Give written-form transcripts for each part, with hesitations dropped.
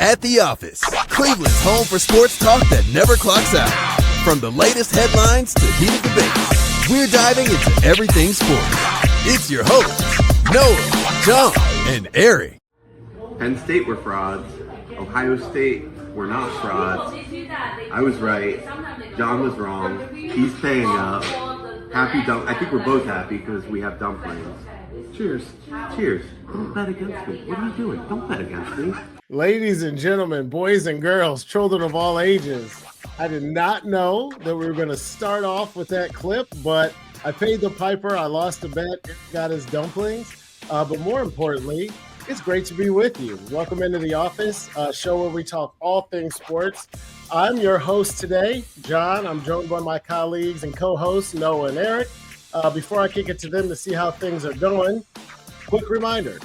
At the Office, Cleveland's home for sports talk that never clocks out. From the latest headlines to heated debates, we're diving into everything sports. It's your hosts, Noah, John, and Eric. Penn State were frauds. Ohio State were not frauds. I was right. John was wrong. He's paying up. I think we're both happy because we have dumplings. Cheers. Cheers. Don't bet against me. What are you doing? Don't bet against me. Ladies and gentlemen, boys and girls, children of all ages, I did not know that we were going to start off with that clip, but I paid the piper. I lost a bet, got his dumplings. But more importantly, it's great to be with you. Welcome into the office, show where we talk all things sports. I'm your host today, John. I'm joined by my colleagues and co-hosts, Noah and Eric. Before I kick it to them to see how things are going, quick reminder,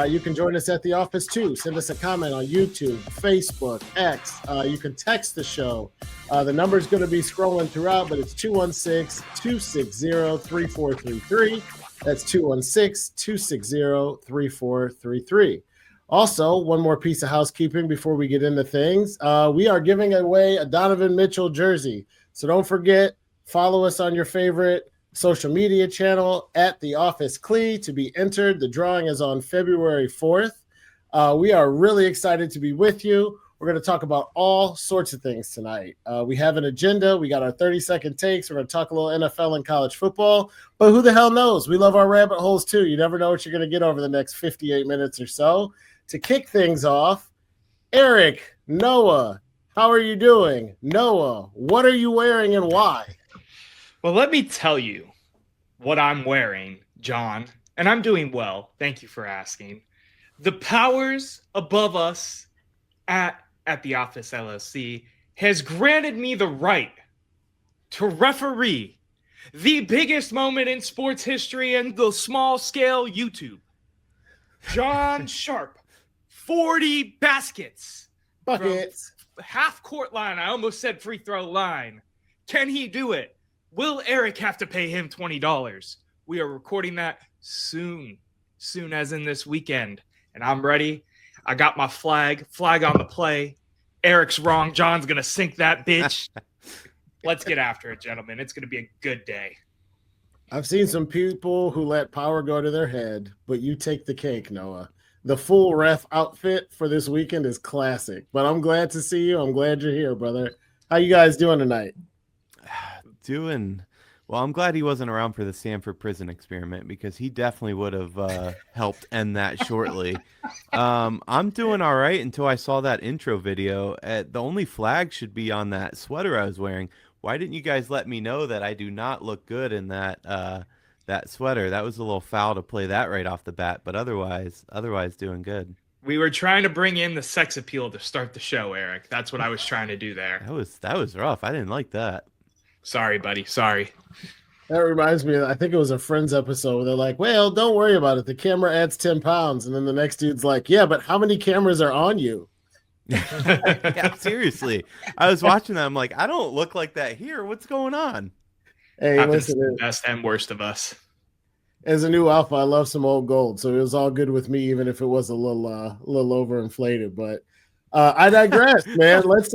you can join us at the office too. Send us a comment on YouTube, Facebook, X. You can text the show. The number is going to be scrolling throughout, but it's 216-260-3433. That's 216-260-3433. Also, one more piece of housekeeping before we get into things. We are giving away a Donovan Mitchell jersey. So don't forget, follow us on your favorite social media channel at The Office Clee to be entered. The drawing is on February 4th. We are really excited to be with you. We're going to talk about all sorts of things tonight. We have an agenda. We got our 30-second takes. We're going to talk a little NFL and college football. But who the hell knows? We love our rabbit holes too. You never know what you're going to get over the next 58 minutes or so. To kick things off, Eric, Noah, how are you doing? Noah, what are you wearing and why? Well, let me tell you what I'm wearing, John, and I'm doing well. Thank you for asking. The powers above us at the Office LLC has granted me the right to referee the biggest moment in sports history and the small-scale YouTube. John Sharp, 40 baskets. Buckets. Half-court line. I almost said free throw line. Can he do it? Will Eric have to pay him $20? We are recording that soon as in this weekend. And I'm ready. I got my flag on the play. Eric's wrong. John's going to sink that bitch. Let's get after it, gentlemen. It's going to be a good day. I've seen some people who let power go to their head, but you take the cake, Noah. The full ref outfit for this weekend is classic, but I'm glad to see you. I'm glad you're here, brother. How you guys doing tonight? Well, I'm glad he wasn't around for the Stanford prison experiment because he definitely would have helped end that shortly. I'm doing all right until I saw that intro video. The only flag should be on that sweater I was wearing. Why didn't you guys let me know that I do not look good in that sweater? That was a little foul to play that right off the bat, but otherwise doing good. We were trying to bring in the sex appeal to start the show, Eric. That's what I was trying to do there. That was rough. I didn't like that. Sorry, buddy. Sorry. That reminds me, I think it was a Friends episode where they're like, well, don't worry about it. The camera adds 10 pounds. And then the next dude's like, yeah, but how many cameras are on you? Yeah, seriously. I was watching that. I'm like, I don't look like that here. What's going on? Hey, listen, the best and worst of us. As a new alpha, I love some old gold. So it was all good with me, even if it was a little overinflated. But I digress, man. Let's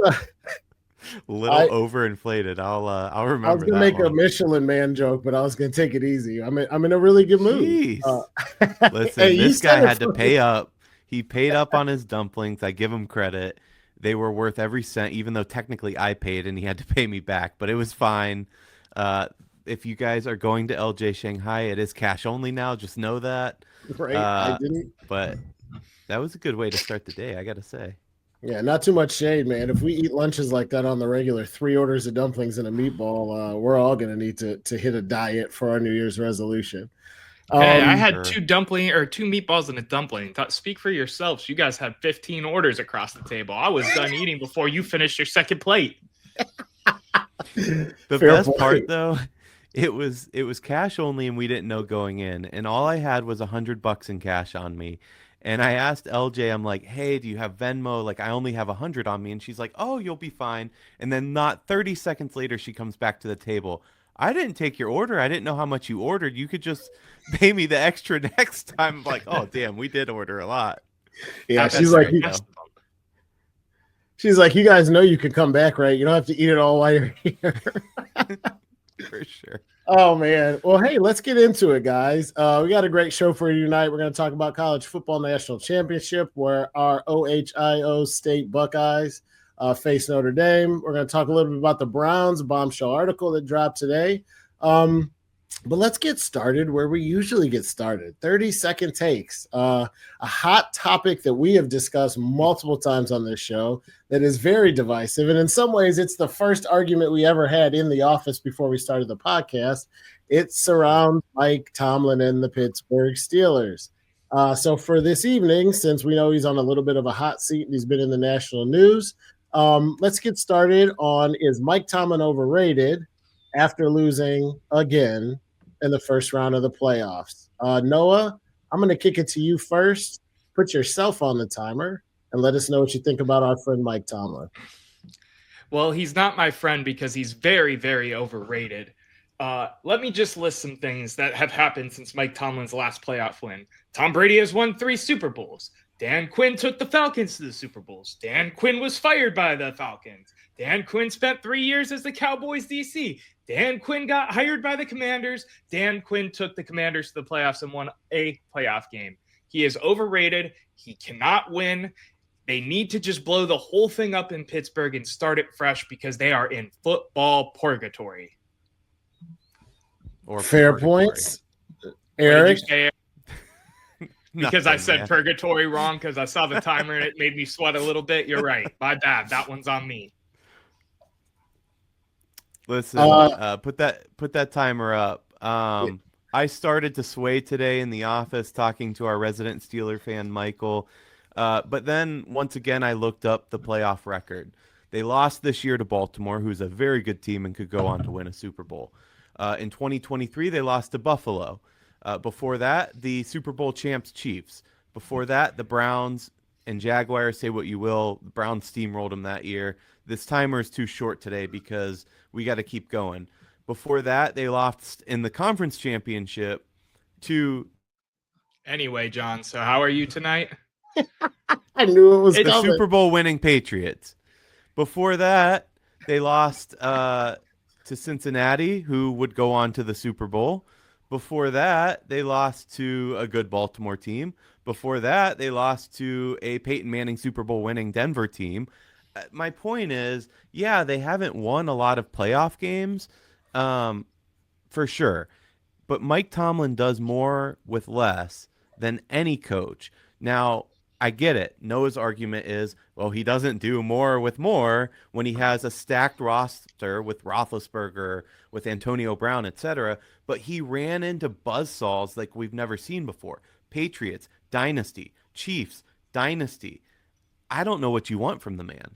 overinflated. I'll remember. I was gonna make a Michelin Man joke, but I was gonna take it easy. I'm in a really good mood. Listen, hey, this guy had to pay up. He paid up on his dumplings. I give him credit. They were worth every cent, even though technically I paid and he had to pay me back. But it was fine. If you guys are going to LJ Shanghai, it is cash only now. Just know that. Right. I didn't. But that was a good way to start the day, I got to say. Yeah, not too much shade, man. If we eat lunches like that on the regular, 3 orders of dumplings and a meatball, we're all going to need to hit a diet for our New Year's resolution. Hey, I had two meatballs and a dumpling. Speak for yourselves. You guys had 15 orders across the table. I was done eating before you finished your second plate. The best part, though, it was cash only, and we didn't know going in. And all I had was $100 in cash on me. And I asked LJ, I'm like, hey, do you have Venmo? Like, I only have 100 on me. And she's like, oh, you'll be fine. And then not 30 seconds later, she comes back to the table. I didn't take your order. I didn't know how much you ordered. You could just pay me the extra next time. I'm like, oh, damn, we did order a lot. Yeah, she's like, She's like, you guys know you can come back, right? You don't have to eat it all while you're here. For sure. Oh, man. Well, hey, let's get into it, guys. We got a great show for you tonight. We're going to talk about college football national championship, where our Ohio State Buckeyes face Notre Dame. We're going to talk a little bit about the Browns bombshell article that dropped today. But let's get started where we usually get started. 30-second takes. A hot topic that we have discussed multiple times on this show that is very divisive. And in some ways, it's the first argument we ever had in the office before we started the podcast. It surrounds Mike Tomlin and the Pittsburgh Steelers. So for this evening, since we know he's on a little bit of a hot seat and he's been in the national news, let's get started on, is Mike Tomlin overrated after losing again in the first round of the playoffs? Noah, I'm going to kick it to you first. Put yourself on the timer and let us know what you think about our friend Mike Tomlin. Well, he's not my friend because he's very, very overrated. Let me just list some things that have happened since Mike Tomlin's last playoff win. Tom Brady has won 3 Super Bowls. Dan Quinn took the Falcons to the Super Bowls. Dan Quinn was fired by the Falcons. Dan Quinn spent 3 years as the Cowboys DC. Dan Quinn got hired by the Commanders. Dan Quinn took the Commanders to the playoffs and won a playoff game. He is overrated. He cannot win. They need to just blow the whole thing up in Pittsburgh and start it fresh because they are in football purgatory. Or fair points. Eric? Because I said purgatory wrong because I saw the timer and it made me sweat a little bit. You're right. My bad. That one's on me. Listen, put that timer up. I started to sway today in the office talking to our resident Steeler fan, Michael. But then once again, I looked up the playoff record. They lost this year to Baltimore, who's a very good team and could go on to win a Super Bowl. In 2023, they lost to Buffalo. Before that, the Super Bowl champs Chiefs. Before that, the Browns and Jaguars, say what you will. The Browns steamrolled them that year. This timer is too short today because we got to keep going. Before that, they lost in the conference championship to... Anyway, John, so how are you tonight? I knew it was the coming. Super Bowl winning Patriots. Before that, they lost to Cincinnati, who would go on to the Super Bowl. Before that, they lost to a good Baltimore team. Before that, they lost to a Peyton Manning Super Bowl winning Denver team. My point is, yeah, they haven't won a lot of playoff games, for sure. But Mike Tomlin does more with less than any coach. Now, I get it. Noah's argument is, well, he doesn't do more with more when he has a stacked roster with Roethlisberger, with Antonio Brown, etc. But he ran into buzzsaws like we've never seen before. Patriots, dynasty. Chiefs, dynasty. I don't know what you want from the man.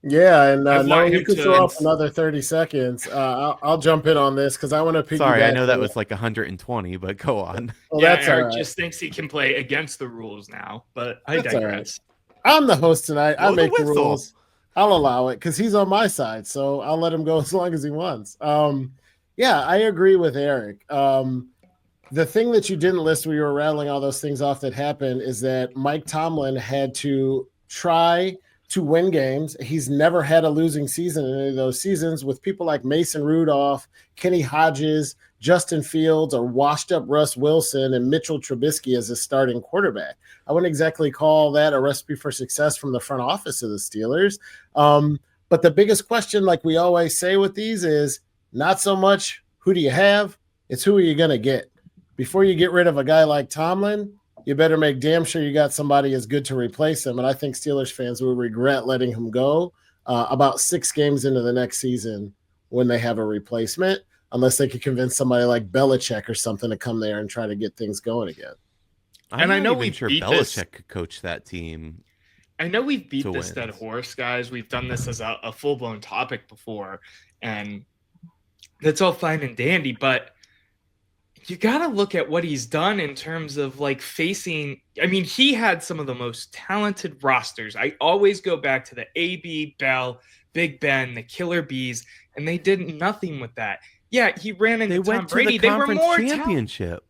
Yeah, and no, you him can to- throw off another 30 seconds. I'll jump in on this because I want to piggyback. Sorry, I know that on was like 120, but go on. Well, Yeah, that's Eric all right. just thinks he can play against the rules now, but I That's all right. digress. I'm the host tonight. I Blow the make the whistle. rules. I'll allow it because he's on my side, so I'll let him go as long as he wants. Yeah, I agree with Eric. The thing that you didn't list when you were rattling all those things off that happened is that Mike Tomlin had to try to win games. He's never had a losing season in any of those seasons with people like Mason Rudolph, Kenny Hodges, Justin Fields, or washed up Russ Wilson and Mitchell Trubisky as his starting quarterback. I wouldn't exactly call that a recipe for success from the front office of the Steelers. But the biggest question, like we always say with these, is not so much who do you have, it's who are you going to get. Before you get rid of a guy like Tomlin, you better make damn sure you got somebody as good to replace him. And I think Steelers fans will regret letting him go about 6 games into the next season when they have a replacement, unless they could convince somebody like Belichick or something to come there and try to get things going again. And I know we we've sure beat Belichick this- could coach that team. I know we've beat to this win. dead horse, guys. We've done this as a full-blown topic before, and that's all fine and dandy, but you got to look at what he's done in terms of like facing. I mean, he had some of the most talented rosters. I always go back to the AB, Bell, Big Ben, the Killer Bees, and they did nothing with that. Yeah, he ran into They Tom went to Brady. the They were conference more championship.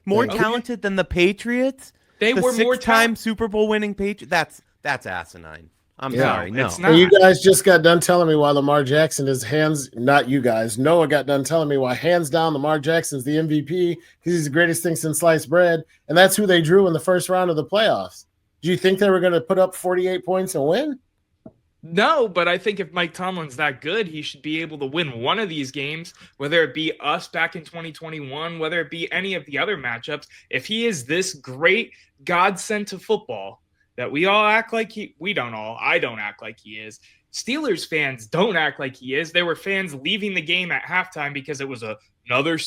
More Okay. talented than the Patriots. They The were more six-time Super Bowl winning Patriots. That's asinine. I'm Yeah, sorry. No. it's So not. you guys just got done telling me why Lamar Jackson is not you guys. Noah got done telling me why hands down Lamar Jackson's the MVP because he's the greatest thing since sliced bread. And that's who they drew in the first round of the playoffs. Do you think they were going to put up 48 points and win? No, but I think if Mike Tomlin's that good, he should be able to win one of these games, whether it be us back in 2021, whether it be any of the other matchups. If he is this great godsend to football that we all act like I don't act like he is. Steelers fans don't act like he is. There were fans leaving the game at halftime because it was another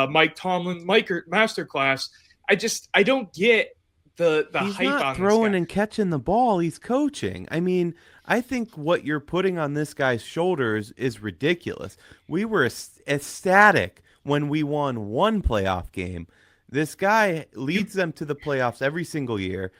Mike Tomlin masterclass. I don't get the He's hype not on throwing this guy. and catching the ball. He's coaching. I mean, I think what you're putting on this guy's shoulders is ridiculous. We were ecstatic when we won one playoff game. This guy leads them to the playoffs every single year.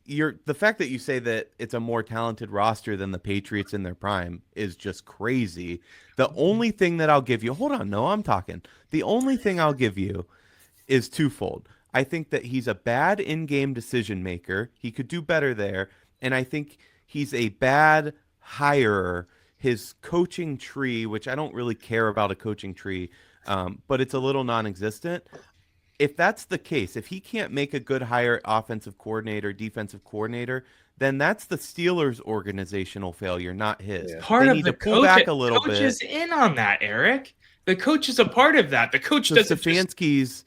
The fact that you say that it's a more talented roster than the Patriots in their prime is just crazy. The only thing that I'll give you, hold on, no, I'm talking. The only thing I'll give you is twofold. I think that he's a bad in-game decision maker. He could do better there. And I think he's a bad hirer. His coaching tree, which I don't really care about a coaching tree, but it's a little non-existent. If that's the case, if he can't make a good hire offensive coordinator, defensive coordinator, then that's the Steelers' organizational failure, not his. Yeah. Part They of need the to pull coach, back a little coach bit. is in on that, Eric. The coach is a part of that. The coach So doesn't just Stefanski's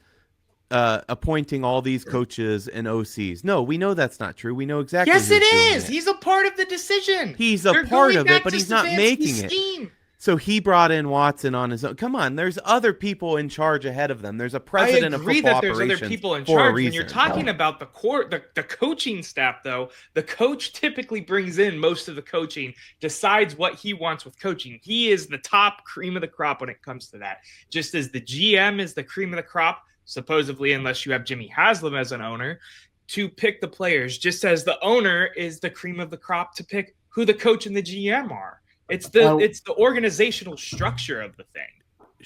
appointing all these coaches and OCs. No, we know that's not true. We know exactly. Yes, who's it doing is. He's a part of the decision. He's a They're part going of it, back but to he's not Stefanski's making it. scheme. So he brought in Watson on his own. Come on, there's other people in charge ahead of them. There's a I president of agree football that there's other operations people in for a charge. When you're reason. talking about the coaching staff, though, the coach typically brings in most of the coaching, decides what he wants with coaching. He is the top cream of the crop when it comes to that. Just as the GM is the cream of the crop, supposedly, unless you have Jimmy Haslam as an owner, to pick the players, just as the owner is the cream of the crop to pick who the coach and the GM are. It's the organizational structure of the thing.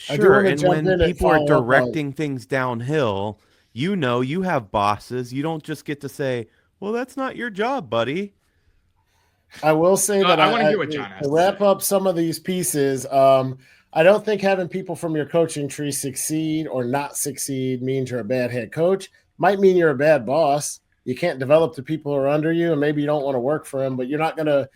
I do Sure, wanna and jump when in and people are follow up on- directing things downhill, you have bosses. You don't just get to say, "Well, that's not your job, buddy." I will say that I wanna hear what John has to to wrap say. up some of these pieces. I don't think having people from your coaching tree succeed or not succeed means you're a bad head coach. Might mean you're a bad boss. You can't develop the people who are under you, and maybe you don't want to work for them, but you're not gonna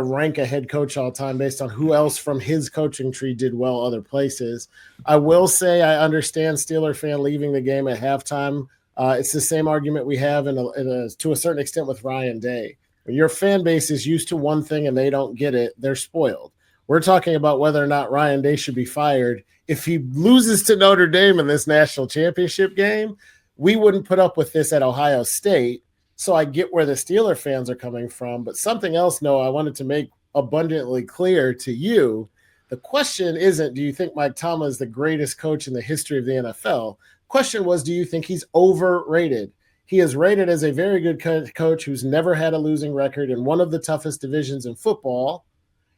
rank a head coach all the time based on who else from his coaching tree did well other places. I will say I understand Steeler fan leaving the game at halftime. It's the same argument we have to a certain extent with Ryan Day. When your fan base is used to one thing and they don't get it, they're spoiled. We're talking about whether or not Ryan Day should be fired. If he loses to Notre Dame in this national championship game, we wouldn't put up with this at Ohio State. So I get where the Steeler fans are coming from. But something else, Noah, I wanted to make abundantly clear to you. The question isn't, do you think Mike Tomlin is the greatest coach in the history of the NFL? Question was, do you think he's overrated? He is rated as a very good coach who's never had a losing record in one of the toughest divisions in football,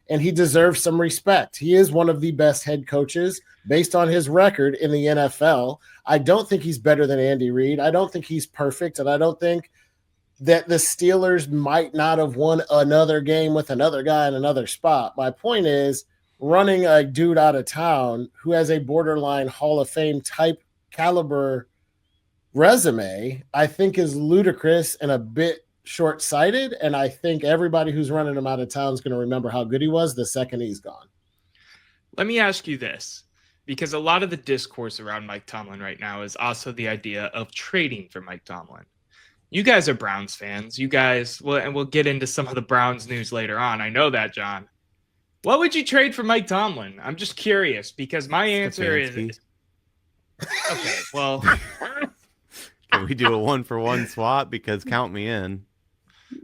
and he deserves some respect. He is one of the best head coaches based on his record in the NFL. I don't think he's better than Andy Reid. I don't think he's perfect, and I don't think that the Steelers might not have won another game with another guy in another spot. My point is, running a dude out of town who has a borderline Hall of Fame type caliber resume, I think is ludicrous and a bit short-sighted. And I think everybody who's running him out of town is going to remember how good he was the second he's gone. Let me ask you this, because a lot of the discourse around Mike Tomlin right now is also the idea of trading for Mike Tomlin. You guys are Browns fans. You guys, well, and we'll get into some of the Browns news later on. I know that, John. What would you trade for Mike Tomlin? I'm just curious because my answer is okay. Well, Can we do a 1-for-1 swap? Because count me in.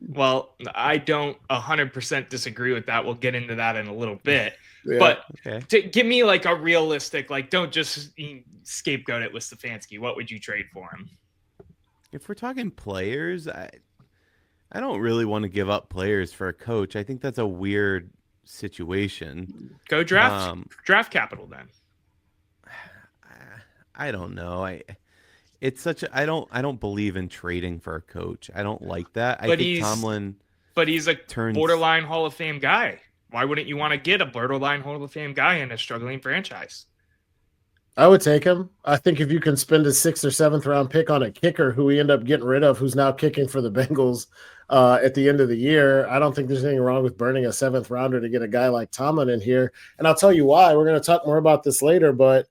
well, I don't 100% disagree with that. We'll get into that in a little bit. Yeah. But Okay. give me like a realistic, like don't just scapegoat it with Stefanski. What would you trade for him? If we're talking players, I don't really want to give up players for a coach. I think that's a weird situation. Go draft capital then. I don't know. I don't believe in trading for a coach. I don't like that. I But think Tomlin but he's a Turns- borderline Hall of Fame guy. Why wouldn't you want to get a borderline Hall of Fame guy in a struggling franchise? I would take him. I think if you can spend a 6th or 7th round pick on a kicker who we end up getting rid of, who's now kicking for the Bengals at the end of the year, I don't think there's anything wrong with burning a 7th rounder to get a guy like Tomlin in here. And I'll tell you why. We're going to talk more about this later, but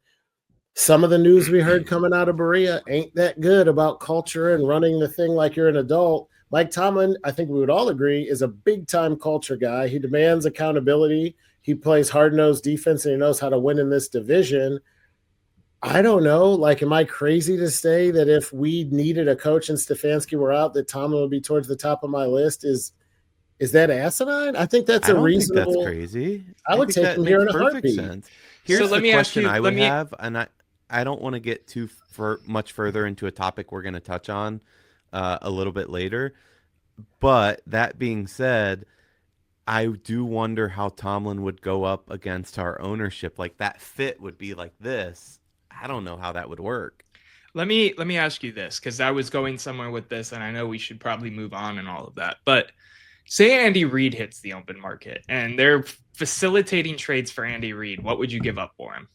some of the news we heard coming out of Berea ain't that good about culture and running the thing like you're an adult. Mike Tomlin, I think we would all agree, is a big-time culture guy. He demands accountability. He plays hard-nosed defense, and he knows how to win in this division. I don't know. Like, am I crazy to say that if we needed a coach and Stefanski were out, that Tomlin would be towards the top of my list? Is that asinine? I think that's I don't reasonable. think that's crazy. I would think take that him here in makes a perfect heartbeat. sense. Here's So the let me ask question you- I let would me- have, and I don't want to get too much further into a topic we're going to touch on a little bit later. But that being said, I do wonder how Tomlin would go up against our ownership. Like, that fit would be like this. I don't know how that would work. Let me ask you this, because I was going somewhere with this, and I know we should probably move on and all of that. But say Andy Reid hits the open market, and they're facilitating trades for Andy Reid. What would you give up for him?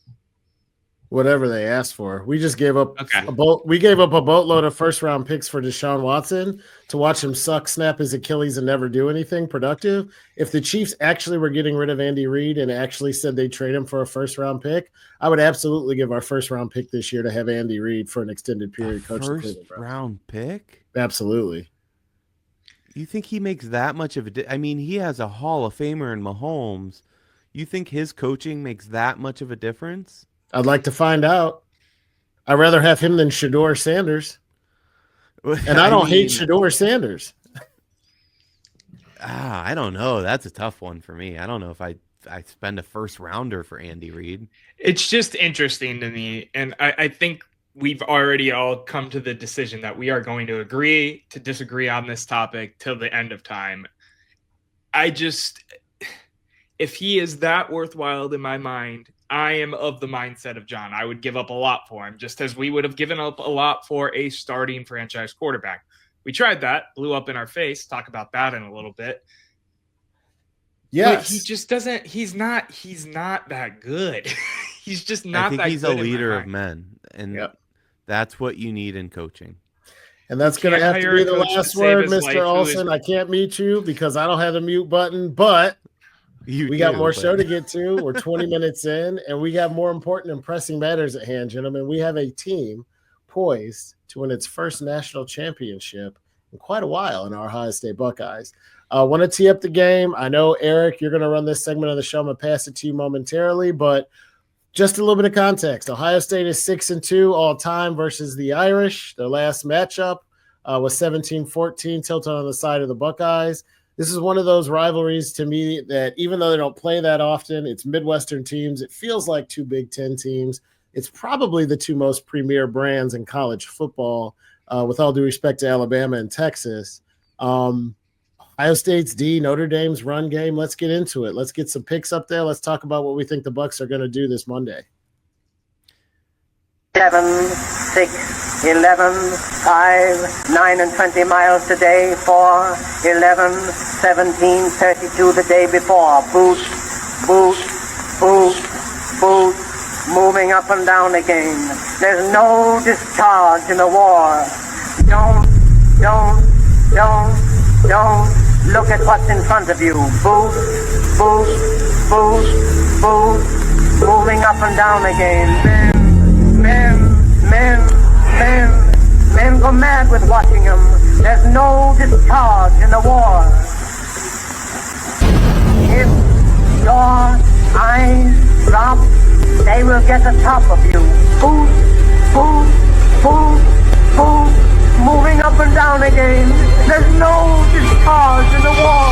Whatever they asked for. We just gave up Okay. we gave up a boatload of first-round picks for Deshaun Watson to watch him snap his Achilles and never do anything productive. If the Chiefs actually were getting rid of Andy Reid and actually said they'd trade him for a first-round pick, I would absolutely give our first-round pick this year to have Andy Reid for an extended period coach the Cleveland Browns. First-round pick? Absolutely. You think he makes that much of a I mean, he has a Hall of Famer in Mahomes. You think his coaching makes that much of a difference? I'd like to find out. I'd rather have him than Shador Sanders. And I don't hate Shador Sanders. I don't know. That's a tough one for me. I don't know if I spend a first rounder for Andy Reid. It's just interesting to me, and I think we've already all come to the decision that we are going to agree to disagree on this topic till the end of time. If he is that worthwhile in my mind, I am of the mindset of John. I would give up a lot for him, just as we would have given up a lot for a starting franchise quarterback. We tried that, blew up in our face. Talk about that in a little bit. Yes. But he just doesn't, he's not that good. He's just not I think that he's good a in my leader of mind. men, and Yep. that's what you need in coaching. And that's You going to can't have to hire be a the coach to last save word, his life Mr. who is- Olsen. I can't mute you because I don't have the mute button, but we got more show to get to. We're 20 minutes in, and we got more important and pressing matters at hand, gentlemen. We have a team poised to win its first national championship in quite a while in our Ohio State Buckeyes. Want to tee up the game. I know, Eric, you're going to run this segment of the show. I'm going to pass it to you momentarily, but just a little bit of context. Ohio State is 6-2 all time versus the Irish. Their last matchup was 17-14, tilted on the side of the Buckeyes. This is one of those rivalries to me that even though they don't play that often, it's Midwestern teams. It feels like two Big Ten teams. It's probably the two most premier brands in college football, with all due respect to Alabama and Texas. Ohio State's D, Notre Dame's run game. Let's get into it. Let's get some picks up there. Let's talk about what we think the Bucs are going to do this Monday. 7, 6, 11, 5, 9 and 20 miles today, 4, 11, 17, 32 the day before. Boot, boot, boot, boot, moving up and down again. There's no discharge in the war. Don't look at what's in front of you. Boot, boot, boot, boot, moving up and down again. Men go mad with watching them. There's no discharge in the war. If your eyes drop, they will get the top of you. Boot, boot, boot, boot, moving up and down again. There's no discharge in the war.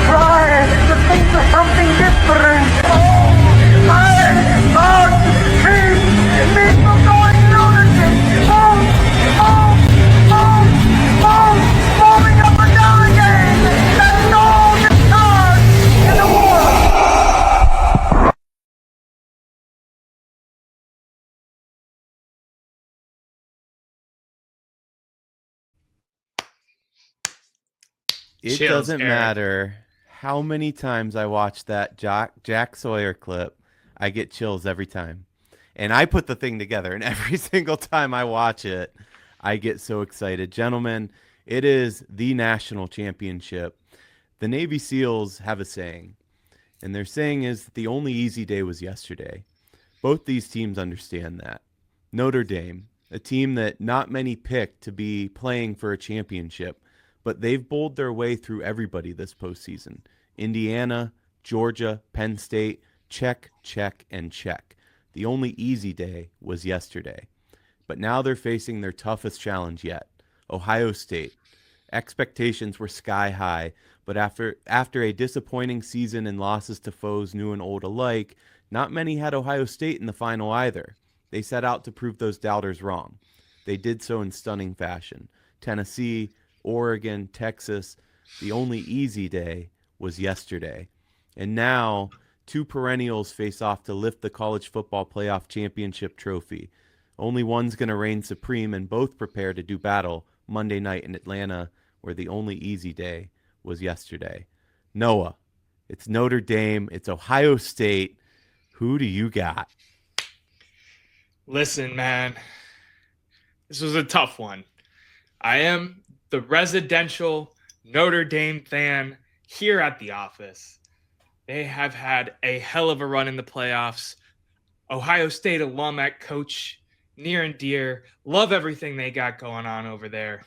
Try to think of something different. People going lunatic. Moving up and down again. There's no discharge in the war. It Chills, doesn't Eric. matter how many times I watch that Jack Sawyer clip, I get chills every time. And I put the thing together, and every single time I watch it, I get so excited. Gentlemen, it is the national championship. The Navy SEALs have a saying, and their saying is that the only easy day was yesterday. Both these teams understand that. Notre Dame, a team that not many picked to be playing for a championship, but they've bowled their way through everybody this postseason. Indiana, Georgia, Penn State, check, check, and check. The only easy day was yesterday. But now they're facing their toughest challenge yet, Ohio State. Expectations were sky high, but after a disappointing season and losses to foes new and old alike, not many had Ohio State in the final either. They set out to prove those doubters wrong. They did so in stunning fashion. Tennessee, Oregon, Texas, the only easy day was yesterday. And now, two perennials face off to lift the college football playoff championship trophy. Only one's going to reign supreme, and both prepare to do battle Monday night in Atlanta, where the only easy day was yesterday. Noah, it's Notre Dame, it's Ohio State. Who do you got? Listen, man, this was a tough one. I am the residential Notre Dame fan here at the office. They have had a hell of a run in the playoffs. Ohio State alum at coach, near and dear. Love everything they got going on over there.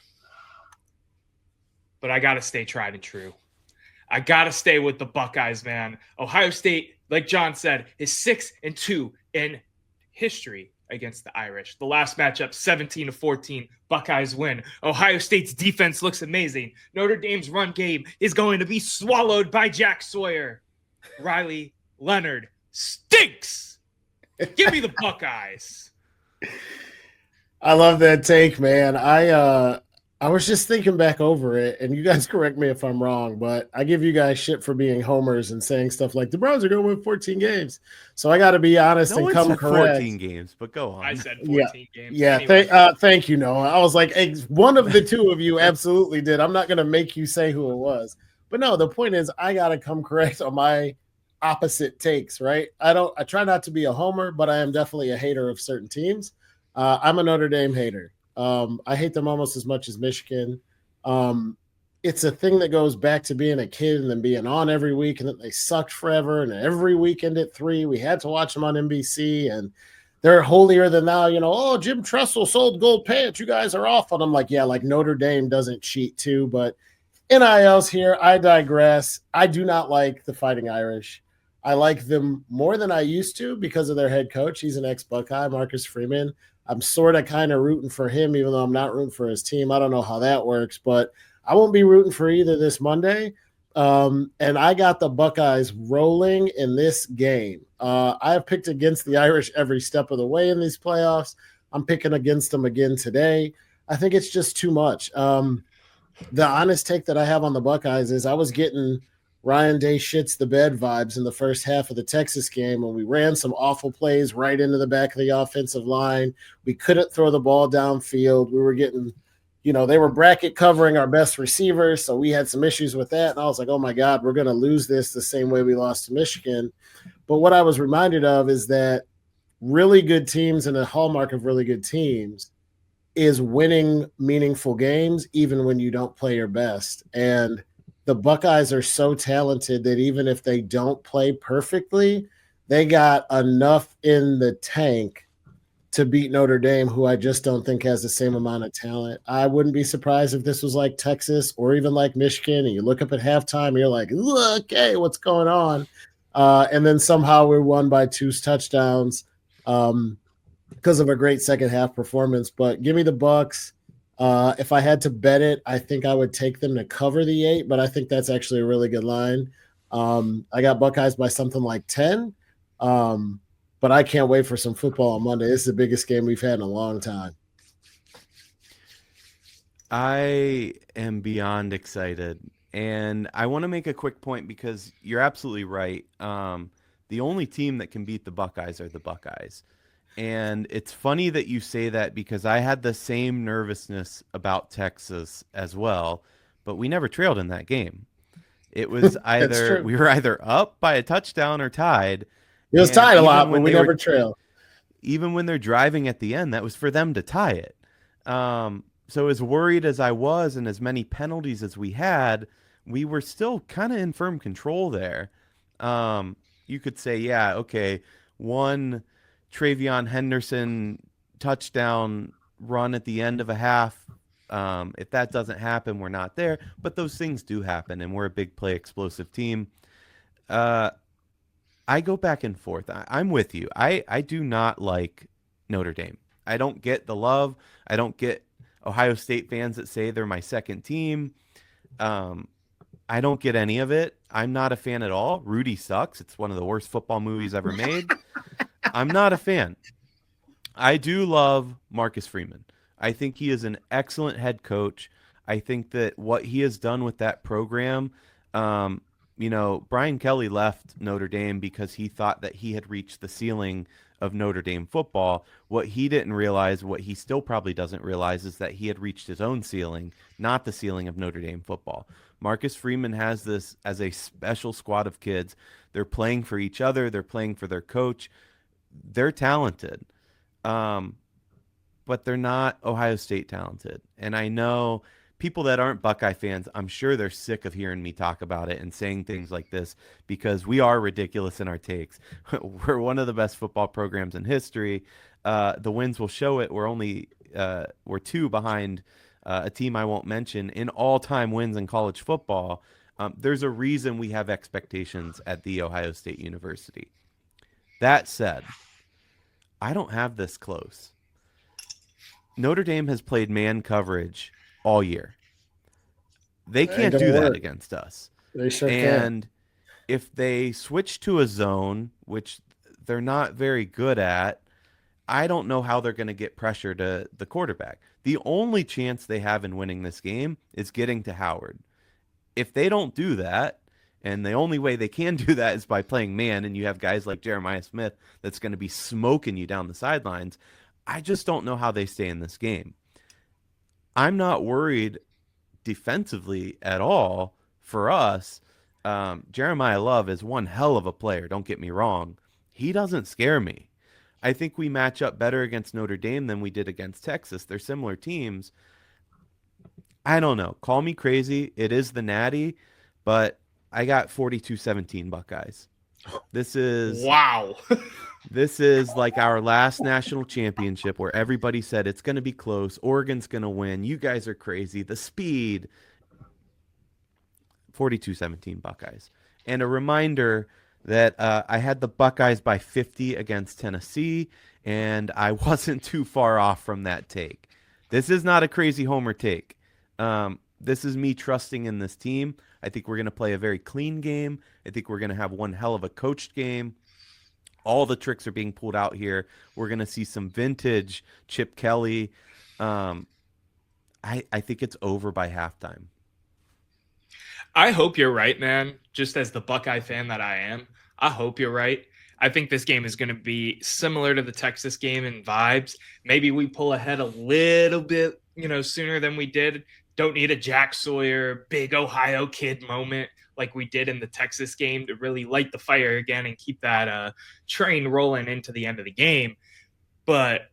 But I got to stay tried and true. I got to stay with the Buckeyes, man. Ohio State, like John said, is 6-2 in history against the Irish. The last matchup, 17-14, Buckeyes win. Ohio State's defense looks amazing. Notre Dame's run game is going to be swallowed by Jack Sawyer. Riley Leonard stinks. Give me the Buckeyes. I love that take, man. I was just thinking back over it, and you guys correct me if I'm wrong, but I give you guys shit for being homers and saying stuff like the Browns are going to win 14 games. So I got to be honest and come correct. 14 games, but go on. I said 14 games. Yeah, Anyway. thank you, Noah. I was like, hey, one of the two of you absolutely did. I'm not going to make you say who it was. But no, the point is I got to come correct on my opposite takes, right? I try not to be a homer, but I am definitely a hater of certain teams. I'm a Notre Dame hater. I hate them almost as much as Michigan. It's a thing that goes back to being a kid and then being on every week, and then they sucked forever. And every weekend at 3, we had to watch them on NBC, and they're holier than thou. You know, oh, Jim Tressel sold gold pants. You guys are off. And I'm like, yeah, like Notre Dame doesn't cheat too, but NIL's here. I digress. I do not like the Fighting Irish. I like them more than I used to because of their head coach. He's an ex-Buckeye, Marcus Freeman. I'm sort of kind of rooting for him, even though I'm not rooting for his team. I don't know how that works, but I won't be rooting for either this Monday. And I got the Buckeyes rolling in this game. I have picked against the Irish every step of the way in these playoffs. I'm picking against them again today. I think it's just too much. The honest take that I have on the Buckeyes is I was getting Ryan Day shits the bed vibes in the first half of the Texas game when we ran some awful plays right into the back of the offensive line. We couldn't throw the ball downfield. We were getting, they were bracket covering our best receivers, so we had some issues with that. And I was like, oh, my God, we're going to lose this the same way we lost to Michigan. But what I was reminded of is that really good teams, and a hallmark of really good teams, is winning meaningful games even when you don't play your best. And the Buckeyes are so talented that even if they don't play perfectly, they got enough in the tank to beat Notre Dame, who I just don't think has the same amount of talent. I wouldn't be surprised if this was like Texas or even like Michigan, and you look up at halftime and you're like, okay, what's going on? And then somehow we're won by 2 touchdowns because of a great second half performance. But give me the Bucks. If I had to bet it, I think I would take them to cover the 8, but I think that's actually a really good line. I got Buckeyes by something like 10, but I can't wait for some football on Monday. This is the biggest game we've had in a long time. I am beyond excited, and I want to make a quick point because you're absolutely right. The only team that can beat the Buckeyes are the Buckeyes. And it's funny that you say that because I had the same nervousness about Texas as well. but we never trailed in that game. It was true. we were either up by a touchdown or tied. It was And tied a even lot, when but we they never were- trailed. Even when they're driving at the end, that was for them to tie it. So as worried as I was and as many penalties as we had, we were still kind of in firm control there. You could say, yeah, okay, one Travion Henderson touchdown run at the end of a half. If that doesn't happen, we're not there. But those things do happen, and we're a big play explosive team. I go back and forth. I'm with you. I do not like Notre Dame. I don't get the love. I don't get Ohio State fans that say they're my second team. I don't get any of it. I'm not a fan at all. Rudy sucks. It's one of the worst football movies ever made. I'm not a fan. I do love Marcus Freeman. I think he is an excellent head coach. I think that what he has done with that program, Brian Kelly left Notre Dame because he thought that he had reached the ceiling of Notre Dame football. What he didn't realize, what he still probably doesn't realize, is that he had reached his own ceiling, not the ceiling of Notre Dame football. Marcus Freeman has this as a special squad of kids. They're playing for each other. They're playing for their coach. They're talented, but they're not Ohio State talented. And I know people that aren't Buckeye fans, I'm sure they're sick of hearing me talk about it and saying things like this because we are ridiculous in our takes. We're one of the best football programs in history. The wins will show it. We're 2 behind a team I won't mention in all-time wins in college football. There's a reason we have expectations at The Ohio State University. That said, I don't have this close. Notre Dame has played man coverage all year. They can't do that against us. They sure and can. If they switch to a zone, which they're not very good at, I don't know how they're going to get pressure to the quarterback. The only chance they have in winning this game is getting to Howard. If they don't do that, and the only way they can do that is by playing man, and you have guys like Jeremiah Smith that's going to be smoking you down the sidelines, I just don't know how they stay in this game. I'm not worried defensively at all for us. Jeremiah Love is one hell of a player, don't get me wrong. He doesn't scare me. I think we match up better against Notre Dame than we did against Texas. They're similar teams. I don't know. Call me crazy. It is the Natty, but I got 42-17 Buckeyes. This is wow. This is like our last national championship where everybody said it's going to be close. Oregon's going to win. You guys are crazy. The speed. 42-17 Buckeyes. And a reminder that I had the Buckeyes by 50 against Tennessee, and I wasn't too far off from that take. This is not a crazy homer take. This is me trusting in this team. I think we're going to play a very clean game. I think we're going to have one hell of a coached game. All the tricks are being pulled out here. We're going to see some vintage Chip Kelly. I think it's over by halftime. I hope you're right, man. Just as the Buckeye fan that I am, I hope you're right. I think this game is going to be similar to the Texas game in vibes. Maybe we pull ahead a little bit, sooner than we did. Don't need a Jack Sawyer, big Ohio kid moment like we did in the Texas game to really light the fire again and keep that train rolling into the end of the game. But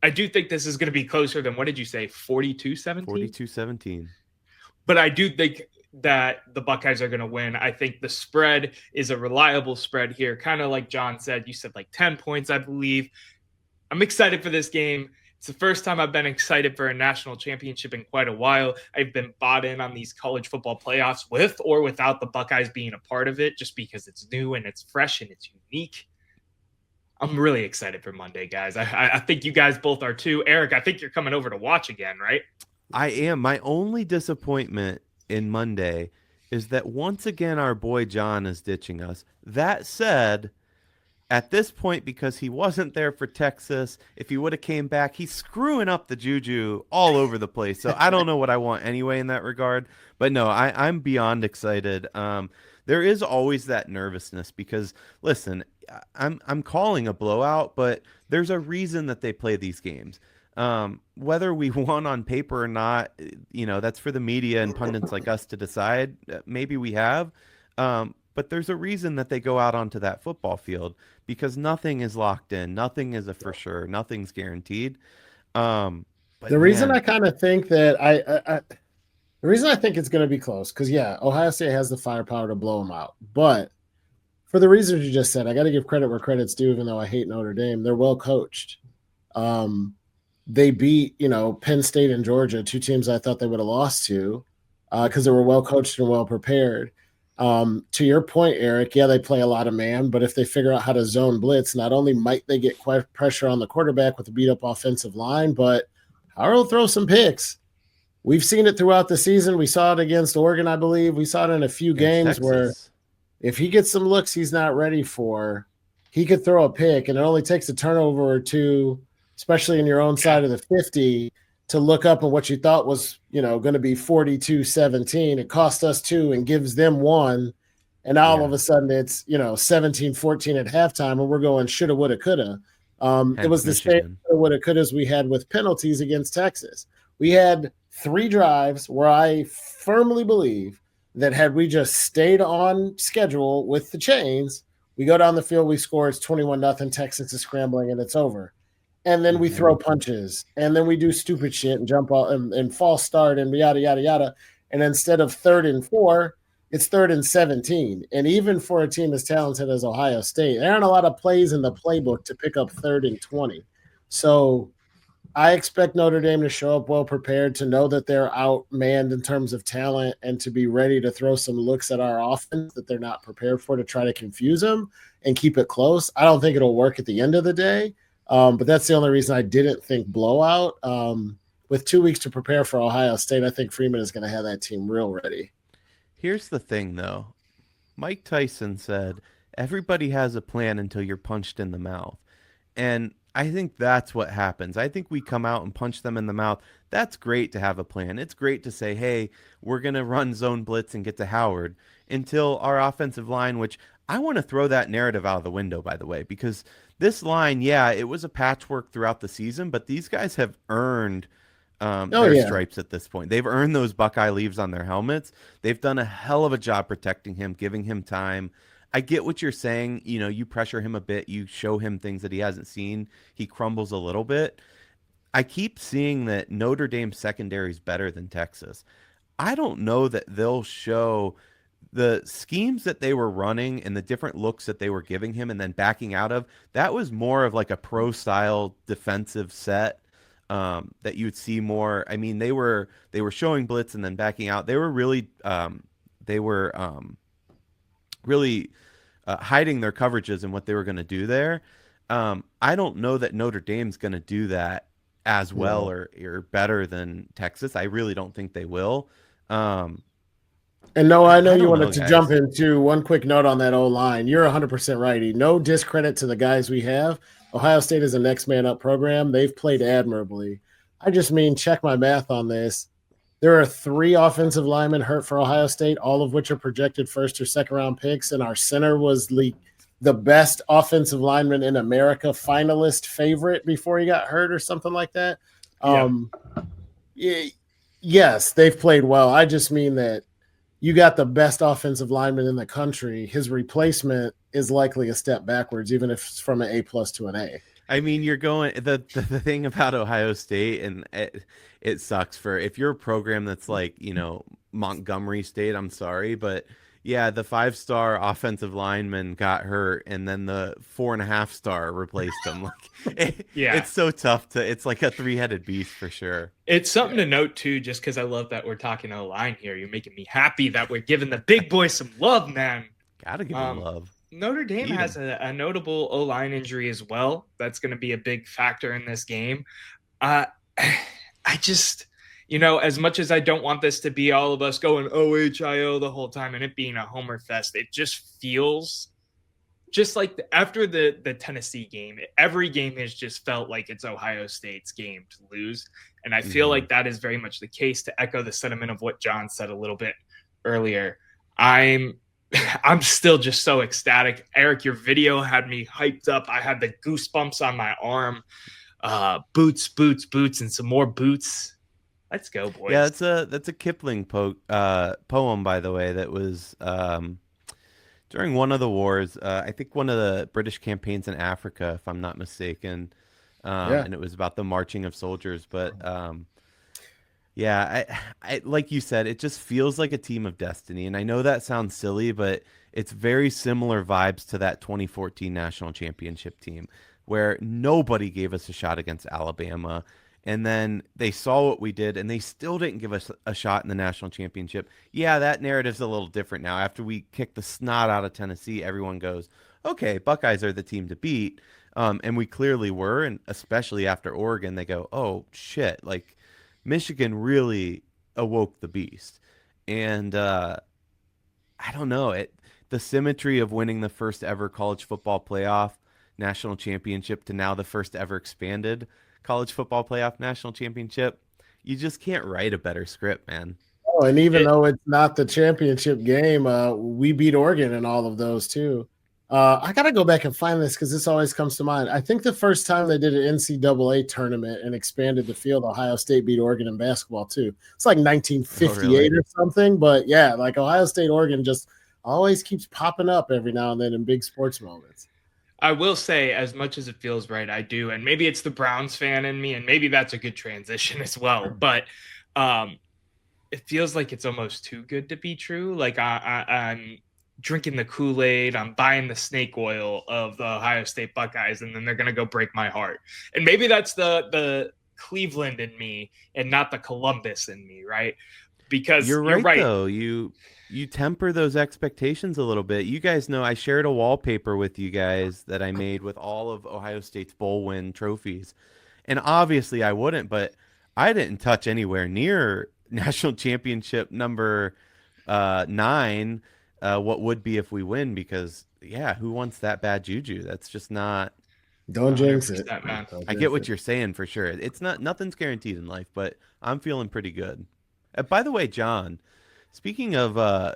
I do think this is going to be closer than, what did you say, 42-17? 42-17. But I do think that the Buckeyes are going to win. I think the spread is a reliable spread here. Kind of like John said, you said like 10 points, I believe. I'm excited for this game. It's the first time I've been excited for a national championship in quite a while. I've been bought in on these college football playoffs with or without the Buckeyes being a part of it, just because it's new and it's fresh and it's unique. I'm really excited for Monday, guys. I think you guys both are too. Eric, I think you're coming over to watch again, right? I am. My only disappointment in Monday is that once again our boy John is ditching us. That said, at this point, because he wasn't there for Texas, if he would have came back, he's screwing up the juju all over the place. So I don't know what I want anyway in that regard. But no, I'm beyond excited. There is always that nervousness because, listen, I'm calling a blowout, but there's a reason that they play these games. Whether we won on paper or not, that's for the media and pundits like us to decide. Maybe we have. But there's a reason that they go out onto that football field, because nothing is locked in. Nothing is a for sure. Nothing's guaranteed. But the reason I kind of think that the reason I think it's going to be close, because, yeah, Ohio State has the firepower to blow them out. But for the reasons you just said, I got to give credit where credit's due, even though I hate Notre Dame. They're well coached. They beat, Penn State and Georgia, two teams I thought they would have lost to, because they were well coached and well prepared. To your point, Eric, yeah, they play a lot of man, but if they figure out how to zone blitz, not only might they get pressure on the quarterback with a beat-up offensive line, but Howard will throw some picks. We've seen it throughout the season. We saw it against Oregon, I believe. We saw it in a few games where if he gets some looks he's not ready for, he could throw a pick, and it only takes a turnover or two, especially in your own side of the 50, to look up at what you thought was, going to be 42-17. It cost us 2 and gives them 1. And now all of a sudden it's, 17-14 at halftime, and we're going shoulda, woulda, coulda. It was the same woulda, couldas we had with penalties against Texas. We had 3 drives where I firmly believe that had we just stayed on schedule with the chains, we go down the field, we score, it's 21-0, Texas is scrambling, and it's over. And then we throw punches, and then we do stupid shit and jump off and false start and yada, yada, yada. And instead of 3rd and 4, it's 3rd and 17. And even for a team as talented as Ohio State, there aren't a lot of plays in the playbook to pick up 3rd and 20. So I expect Notre Dame to show up well prepared, to know that they're outmanned in terms of talent, and to be ready to throw some looks at our offense that they're not prepared for, to try to confuse them and keep it close. I don't think it'll work at the end of the day, but that's the only reason I didn't think blowout. With 2 weeks to prepare for Ohio State, I think Freeman is going to have that team real ready. Here's the thing, though. Mike Tyson said, everybody has a plan until you're punched in the mouth. And I think that's what happens. I think we come out and punch them in the mouth. That's great to have a plan. It's great to say, hey, we're going to run zone blitz and get to Howard, until our offensive line, which I want to throw that narrative out of the window, by the way, because this line, yeah, it was a patchwork throughout the season, but these guys have earned their stripes at this point. They've earned those Buckeye leaves on their helmets. They've done a hell of a job protecting him, giving him time. I get what you're saying. You pressure him a bit. You show him things that he hasn't seen. He crumbles a little bit. I keep seeing that Notre Dame secondary is better than Texas. I don't know that they'll show the schemes that they were running and the different looks that they were giving him and then backing out of. That was more of like a pro style defensive set that you would see more. I mean, they were showing blitz and then backing out. They were really hiding their coverages and what they were going to do there. I don't know that Notre Dame's going to do that as well or better than Texas. I really don't think they will. And no, I know you wanted to jump into one quick note on that O-line. You're 100% right. No discredit to the guys we have. Ohio State is a next man up program. They've played admirably. I just mean, check my math on this. There are 3 offensive linemen hurt for Ohio State, all of which are projected 1st or 2nd round picks. And our center was the best offensive lineman in America, finalist favorite before he got hurt or something like that. Yes, they've played well. I just mean that you got the best offensive lineman in the country. His replacement is likely a step backwards, even if it's from an A+ to an A. I mean, you're going the thing about Ohio State, and it sucks for if you're a program that's like, Montgomery State. I'm sorry, but yeah, the 5-star offensive lineman got hurt, and then the 4.5-star replaced him. It's so tough it's like a 3-headed beast for sure. It's something to note too, just because I love that we're talking O-line here. You're making me happy that we're giving the big boys some love, man. Gotta give them love. Notre Dame has a notable O-line injury as well. That's going to be a big factor in this game. I just, as much as I don't want this to be all of us going OHIO the whole time and it being a homer fest, it just feels just like after the Tennessee game, every game has just felt like it's Ohio State's game to lose. And I feel like that is very much the case, to echo the sentiment of what John said a little bit earlier. I'm still just so ecstatic. Eric, your video had me hyped up. I had the goosebumps on my arm. Boots, boots, boots, and some more boots. Let's go, boys. Yeah, that's a Kipling poem, by the way, that was during one of the wars. I think one of the British campaigns in Africa, if I'm not mistaken. And it was about the marching of soldiers. But yeah, I like you said, it just feels like a team of destiny. And I know that sounds silly, but it's very similar vibes to that 2014 national championship team where nobody gave us a shot against Alabama. And then they saw what we did, and they still didn't give us a shot in the national championship. Yeah, that narrative's a little different now. After we kicked the snot out of Tennessee, everyone goes, okay, Buckeyes are the team to beat. And we clearly were, and especially after Oregon, they go, oh, shit, like Michigan really awoke the beast. And I don't know, the symmetry of winning the first ever college football playoff national championship to now the first ever expanded college football playoff national championship, you just can't write a better script, man. Oh, and even though it's not the championship game, we beat Oregon in all of those too. I got to go back and find this because this always comes to mind. I think the first time they did an NCAA tournament and expanded the field, Ohio State beat Oregon in basketball too. It's like 1958 or something. But yeah, like Ohio State, Oregon just always keeps popping up every now and then in big sports moments. I will say, as much as it feels right, I do. And maybe it's the Browns fan in me, and maybe that's a good transition as well. But it feels like it's almost too good to be true. Like I'm drinking the Kool-Aid, I'm buying the snake oil of the Ohio State Buckeyes, and then they're going to go break my heart. And maybe that's the Cleveland in me and not the Columbus in me, right? Because you're right. Though. You temper those expectations a little bit. You guys know I shared a wallpaper with you guys that I made with all of Ohio State's bowl win trophies. And obviously I wouldn't, but I didn't touch anywhere near national championship number 9, what would be if we win, because yeah, who wants that bad juju? That's just not. Don't jinx it. Man. I get what you're saying for sure. It's nothing's guaranteed in life, but I'm feeling pretty good. By the way, John, speaking of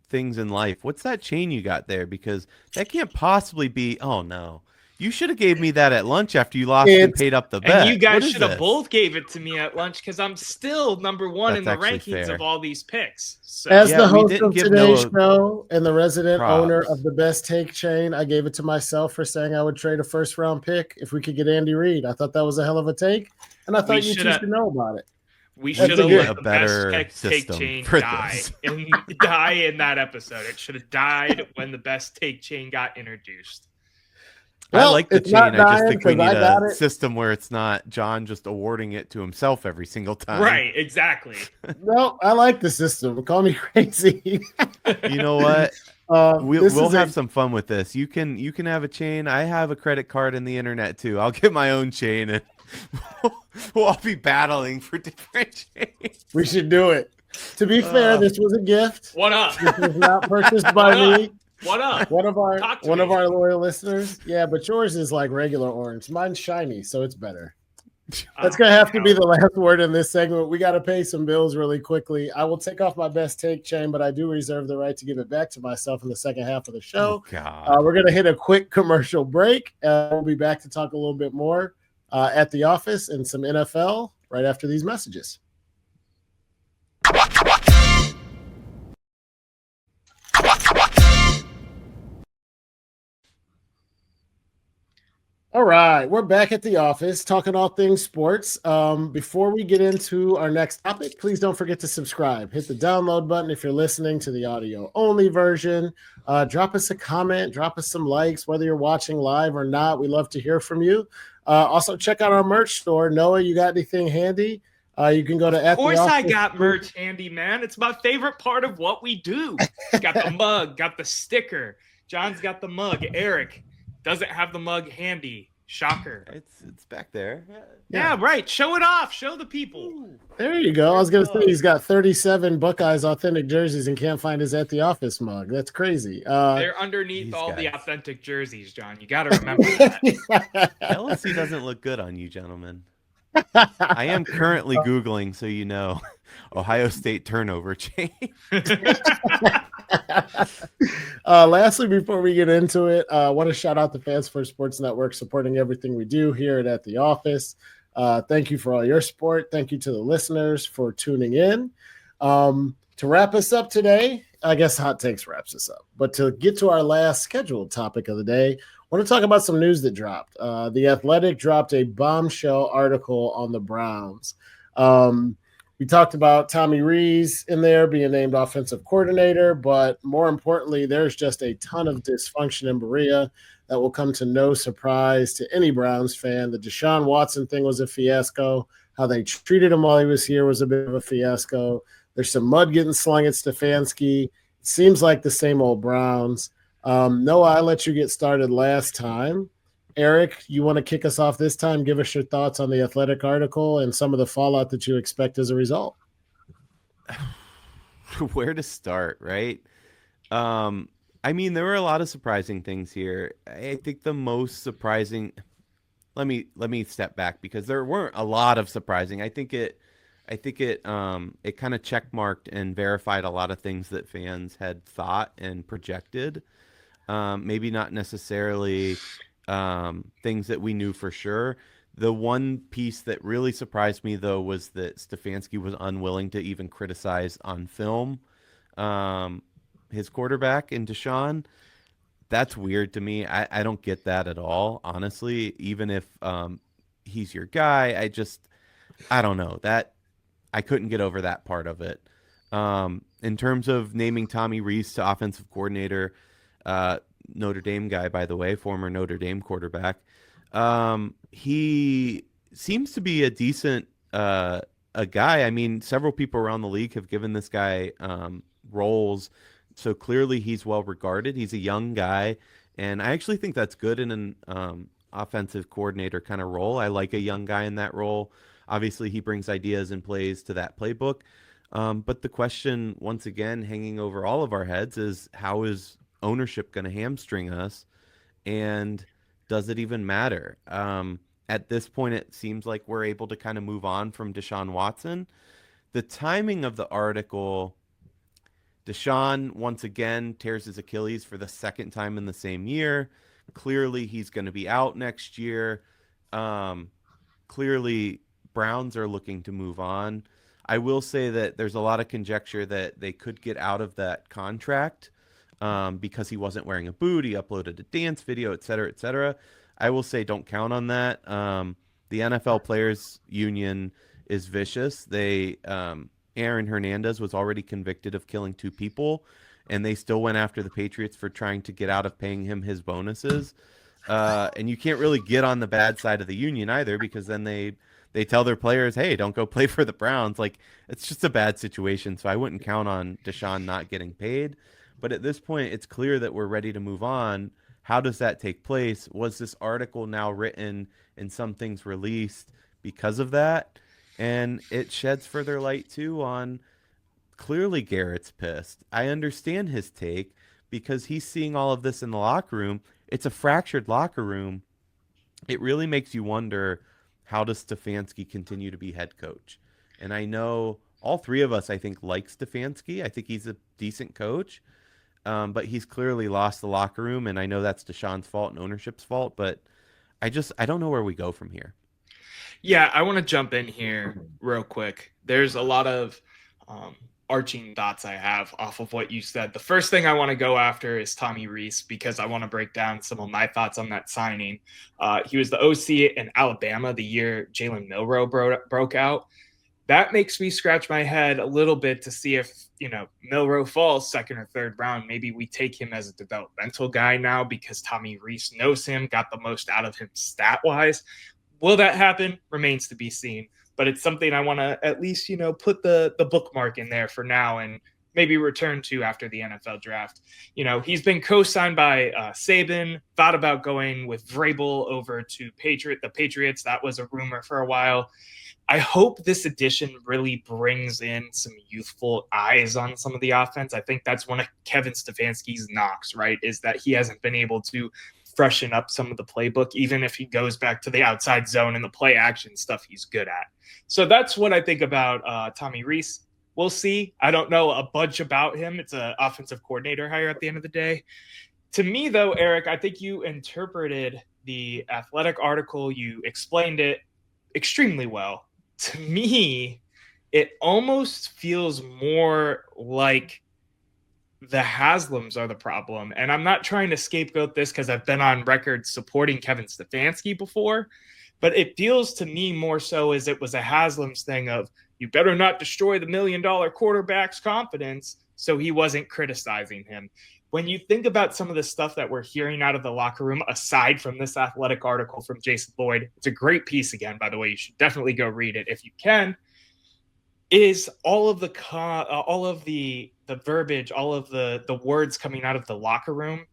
things in life, what's that chain you got there? Because that can't possibly be. Oh no, you should have gave me that at lunch after you lost and paid up the bet. And you guys should have both gave it to me at lunch because I'm still number one in the rankings of all these picks. So. As the host of today's show and the resident owner of the Best Take chain, I gave it to myself for saying I would trade a first-round pick if we could get Andy Reid. I thought that was a hell of a take, and I thought you two should know about it. We should have let the best take chain die in that episode. It should have died when the best take chain got introduced. Well, I like the chain. I just think we need a system where it's not John just awarding it to himself every single time. Right, exactly. No, I like the system. Call me crazy. You know what? We'll have some fun with this. You can have a chain. I have a credit card and the internet too. I'll get my own chain and we'll all be battling for different chains. We should do it. To be fair, this was a gift. What up? This was not purchased by me. What up? One of our loyal listeners. Yeah, but yours is like regular orange. Mine's shiny, so it's better. That's gonna have to be the last word in this segment. We got to pay some bills really quickly. I will take off my best take chain, but I do reserve the right to give it back to myself in the second half of the show. We're gonna hit a quick commercial break. We'll be back to talk a little bit more at the office and some NFL right after these messages. All right, we're back at the office talking all things sports. Before we get into our next topic, please don't forget to subscribe. Hit the download button if you're listening to the audio only version. Drop us a comment, drop us some likes, whether you're watching live or not. We love to hear from you. Also, check out our merch store. Noah, you got anything handy? You can go to Of course I got merch handy, man. It's my favorite part of what we do. Got the mug, got the sticker. John's got the mug. Eric doesn't have the mug handy. Shocker. It's back there. Yeah, right. Show it off. Show the people. There you go. I was going to say he's got 37 Buckeyes authentic jerseys and can't find his at the office mug. That's crazy. They're underneath all the authentic jerseys, John. You got to remember that. LSU doesn't look good on you, gentlemen. I am currently Googling, so you know, Ohio State turnover chain. Lastly, before we get into it, I want to shout out the Fans First Sports Network supporting everything we do here at the office. Thank you for all your support. Thank you to the listeners for tuning in. To wrap us up today, I guess Hot Takes wraps us up. But to get to our last scheduled topic of the day, I want to talk about some news that dropped. The Athletic dropped a bombshell article on the Browns. We talked about Tommy Rees in there being named offensive coordinator, but more importantly, there's just a ton of dysfunction in Berea that will come to no surprise to any Browns fan. The Deshaun Watson thing was a fiasco. How they treated him while he was here was a bit of a fiasco. There's some mud getting slung at Stefanski. It seems like the same old Browns. Noah, I let you get started last time. Eric, you want to kick us off this time? Give us your thoughts on the Athletic article and some of the fallout that you expect as a result. Where to start, right? I mean, there were a lot of surprising things here. I think the most surprising. Let me step back because there weren't a lot of surprising. I think it kind of checkmarked and verified a lot of things that fans had thought and projected. Maybe not necessarily things that we knew for sure. The one piece that really surprised me, though, was that Stefanski was unwilling to even criticize on film his quarterback in Deshaun. That's weird to me. I don't get that at all, honestly. Even if he's your guy, I don't know. That I couldn't get over that part of it. In terms of naming Tommy Rees to offensive coordinator, Notre Dame guy, by the way, former Notre Dame quarterback. He seems to be a decent a guy. I mean, several people around the league have given this guy roles, so clearly he's well regarded. He's a young guy, and I actually think that's good in an offensive coordinator kind of role. I like a young guy in that role. Obviously, he brings ideas and plays to that playbook. But the question, once again, hanging over all of our heads is how is ownership going to hamstring us, and does it even matter? At this point, it seems like we're able to kind of move on from Deshaun Watson. The timing of the article, Deshaun once again tears his Achilles for the second time in the same year. Clearly, he's going to be out next year. Clearly, Browns are looking to move on. I will say that there's a lot of conjecture that they could get out of that contract because he wasn't wearing a boot. He uploaded a dance video, et cetera, et cetera. I will say don't count on that. The NFL Players Union is vicious. Aaron Hernandez was already convicted of killing 2 people, and they still went after the Patriots for trying to get out of paying him his bonuses. And you can't really get on the bad side of the union either, because then they tell their players, hey, don't go play for the Browns. Like, it's just a bad situation. So I wouldn't count on Deshaun not getting paid. But at this point, it's clear that we're ready to move on. How does that take place? Was this article now written and some things released because of that? And it sheds further light, too, on clearly Garrett's pissed. I understand his take because he's seeing all of this in the locker room. It's a fractured locker room. It really makes you wonder, how does Stefanski continue to be head coach? And I know all 3 of us, I think, like Stefanski. I think he's a decent coach. But he's clearly lost the locker room, and I know that's Deshaun's fault and ownership's fault, but I don't know where we go from here. Yeah, I want to jump in here real quick. There's a lot of arching thoughts I have off of what you said. The first thing I want to go after is Tommy Rees, because I want to break down some of my thoughts on that signing. He was the OC in Alabama the year Jalen Milroe broke out. That makes me scratch my head a little bit to see if, Milroe falls 2nd or 3rd round. Maybe we take him as a developmental guy now because Tommy Rees knows him, got the most out of him stat-wise. Will that happen? Remains to be seen. But it's something I want to at least, put the bookmark in there for now and maybe return to after the NFL draft. He's been co-signed by Saban, thought about going with Vrabel over to the Patriots. That was a rumor for a while. I hope this addition really brings in some youthful eyes on some of the offense. I think that's one of Kevin Stefanski's knocks, right, is that he hasn't been able to freshen up some of the playbook, even if he goes back to the outside zone and the play action stuff he's good at. So that's what I think about Tommy Rees. We'll see. I don't know a bunch about him. It's an offensive coordinator hire at the end of the day. To me, though, Eric, I think you interpreted the Athletic article. You explained it extremely well. To me, it almost feels more like the Haslams are the problem. And I'm not trying to scapegoat this because I've been on record supporting Kevin Stefanski before, but it feels to me more so as it was a Haslams thing of, you better not destroy the $1 million quarterback's confidence. So he wasn't criticizing him. When you think about some of the stuff that we're hearing out of the locker room, aside from this Athletic article from Jason Lloyd, it's a great piece again, by the way, you should definitely go read it if you can, is all of the verbiage, all of the words coming out of the locker room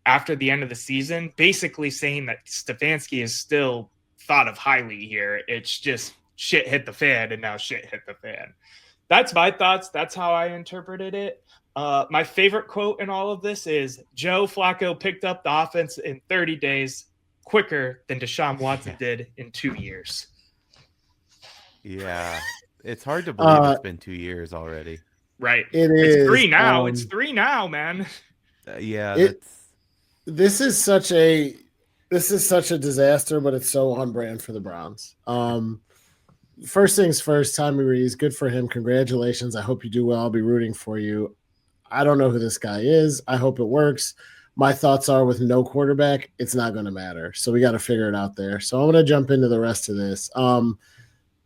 after the end of the season, basically saying that Stefanski is still thought of highly here. It's just shit hit the fan, and now shit hit the fan. That's my thoughts. That's how I interpreted it. My favorite quote in all of this is Joe Flacco picked up the offense in 30 days quicker than Deshaun Watson did in 2 years. Yeah. It's hard to believe it's been 2 years already. Right. It's 3 now. It's 3 now, man. This is such a disaster, but it's so on brand for the Browns. First things first, Tommy Rees, good for him. Congratulations. I hope you do well. I'll be rooting for you. I don't know who this guy is. I hope it works. My thoughts are with no quarterback, it's not going to matter. So we got to figure it out there. So I'm going to jump into the rest of this.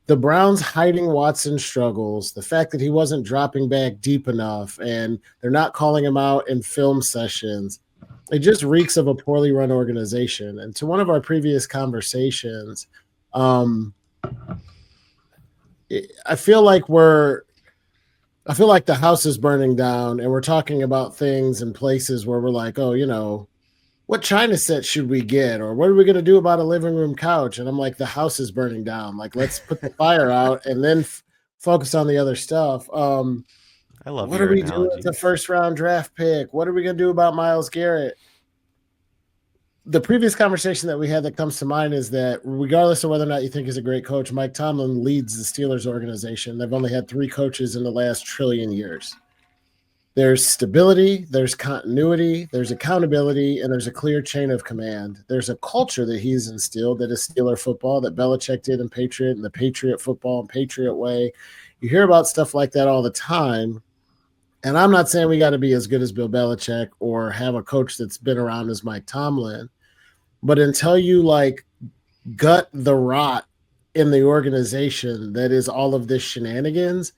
The Browns hiding Watson's struggles, the fact that he wasn't dropping back deep enough, and they're not calling him out in film sessions, it just reeks of a poorly run organization. And to one of our previous conversations, I feel like the house is burning down, and we're talking about things and places where we're like, oh, you know, what China set should we get? Or what are we going to do about a living room couch? And I'm like, the house is burning down. Like, let's put the fire out and then focus on the other stuff. I love what your are we analogy. doing with the first round draft pick? What are we going to do about Myles Garrett? The previous conversation that we had that comes to mind is that regardless of whether or not you think he's a great coach, Mike Tomlin leads the Steelers organization. They've only had 3 coaches in the last trillion years. There's stability, there's continuity, there's accountability, and there's a clear chain of command. There's a culture that he's instilled that is Steeler football, that Belichick did in Patriot, and the Patriot football and Patriot way. You hear about stuff like that all the time. And I'm not saying we got to be as good as Bill Belichick or have a coach that's been around as Mike Tomlin. But until you, like, gut the rot in the organization that is all of this shenanigans,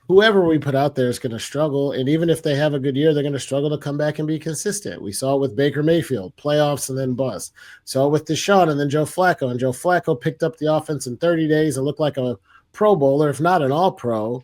whoever we put out there is going to struggle. And even if they have a good year, they're going to struggle to come back and be consistent. We saw it with Baker Mayfield, playoffs and then bust. Saw it with Deshaun and then Joe Flacco. And Joe Flacco picked up the offense in 30 days and looked like a Pro Bowler, if not an all-pro.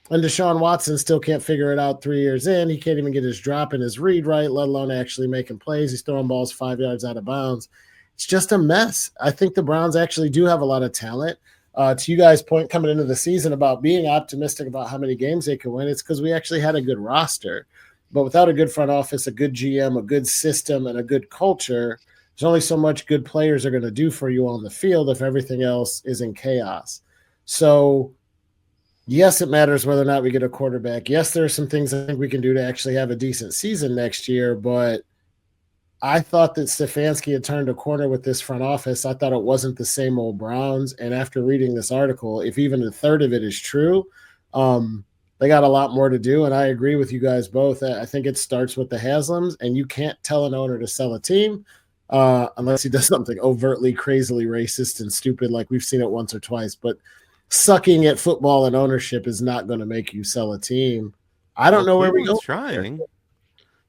And Deshaun Watson still can't figure it out 3 years in. He can't even get his drop and his read right, let alone actually making plays. He's throwing balls 5 yards out of bounds. It's just a mess. I think the Browns actually do have a lot of talent. To you guys' point coming into the season about being optimistic about how many games they could win, it's because we actually had a good roster. But without a good front office, a good GM, a good system, and a good culture, there's only so much good players are going to do for you on the field if everything else is in chaos. So, yes, it matters whether or not we get a quarterback. Yes, there are some things I think we can do to actually have a decent season next year, but I thought that Stefanski had turned a corner with this front office. I thought it wasn't the same old Browns. And after reading this article, if even a third of it is true, they got a lot more to do. And I agree with you guys both. I think it starts with the Haslams, and you can't tell an owner to sell a team unless he does something overtly, crazily racist and stupid like we've seen it once or twice. But sucking at football and ownership is not going to make you sell a team. I don't know where we go. Trying.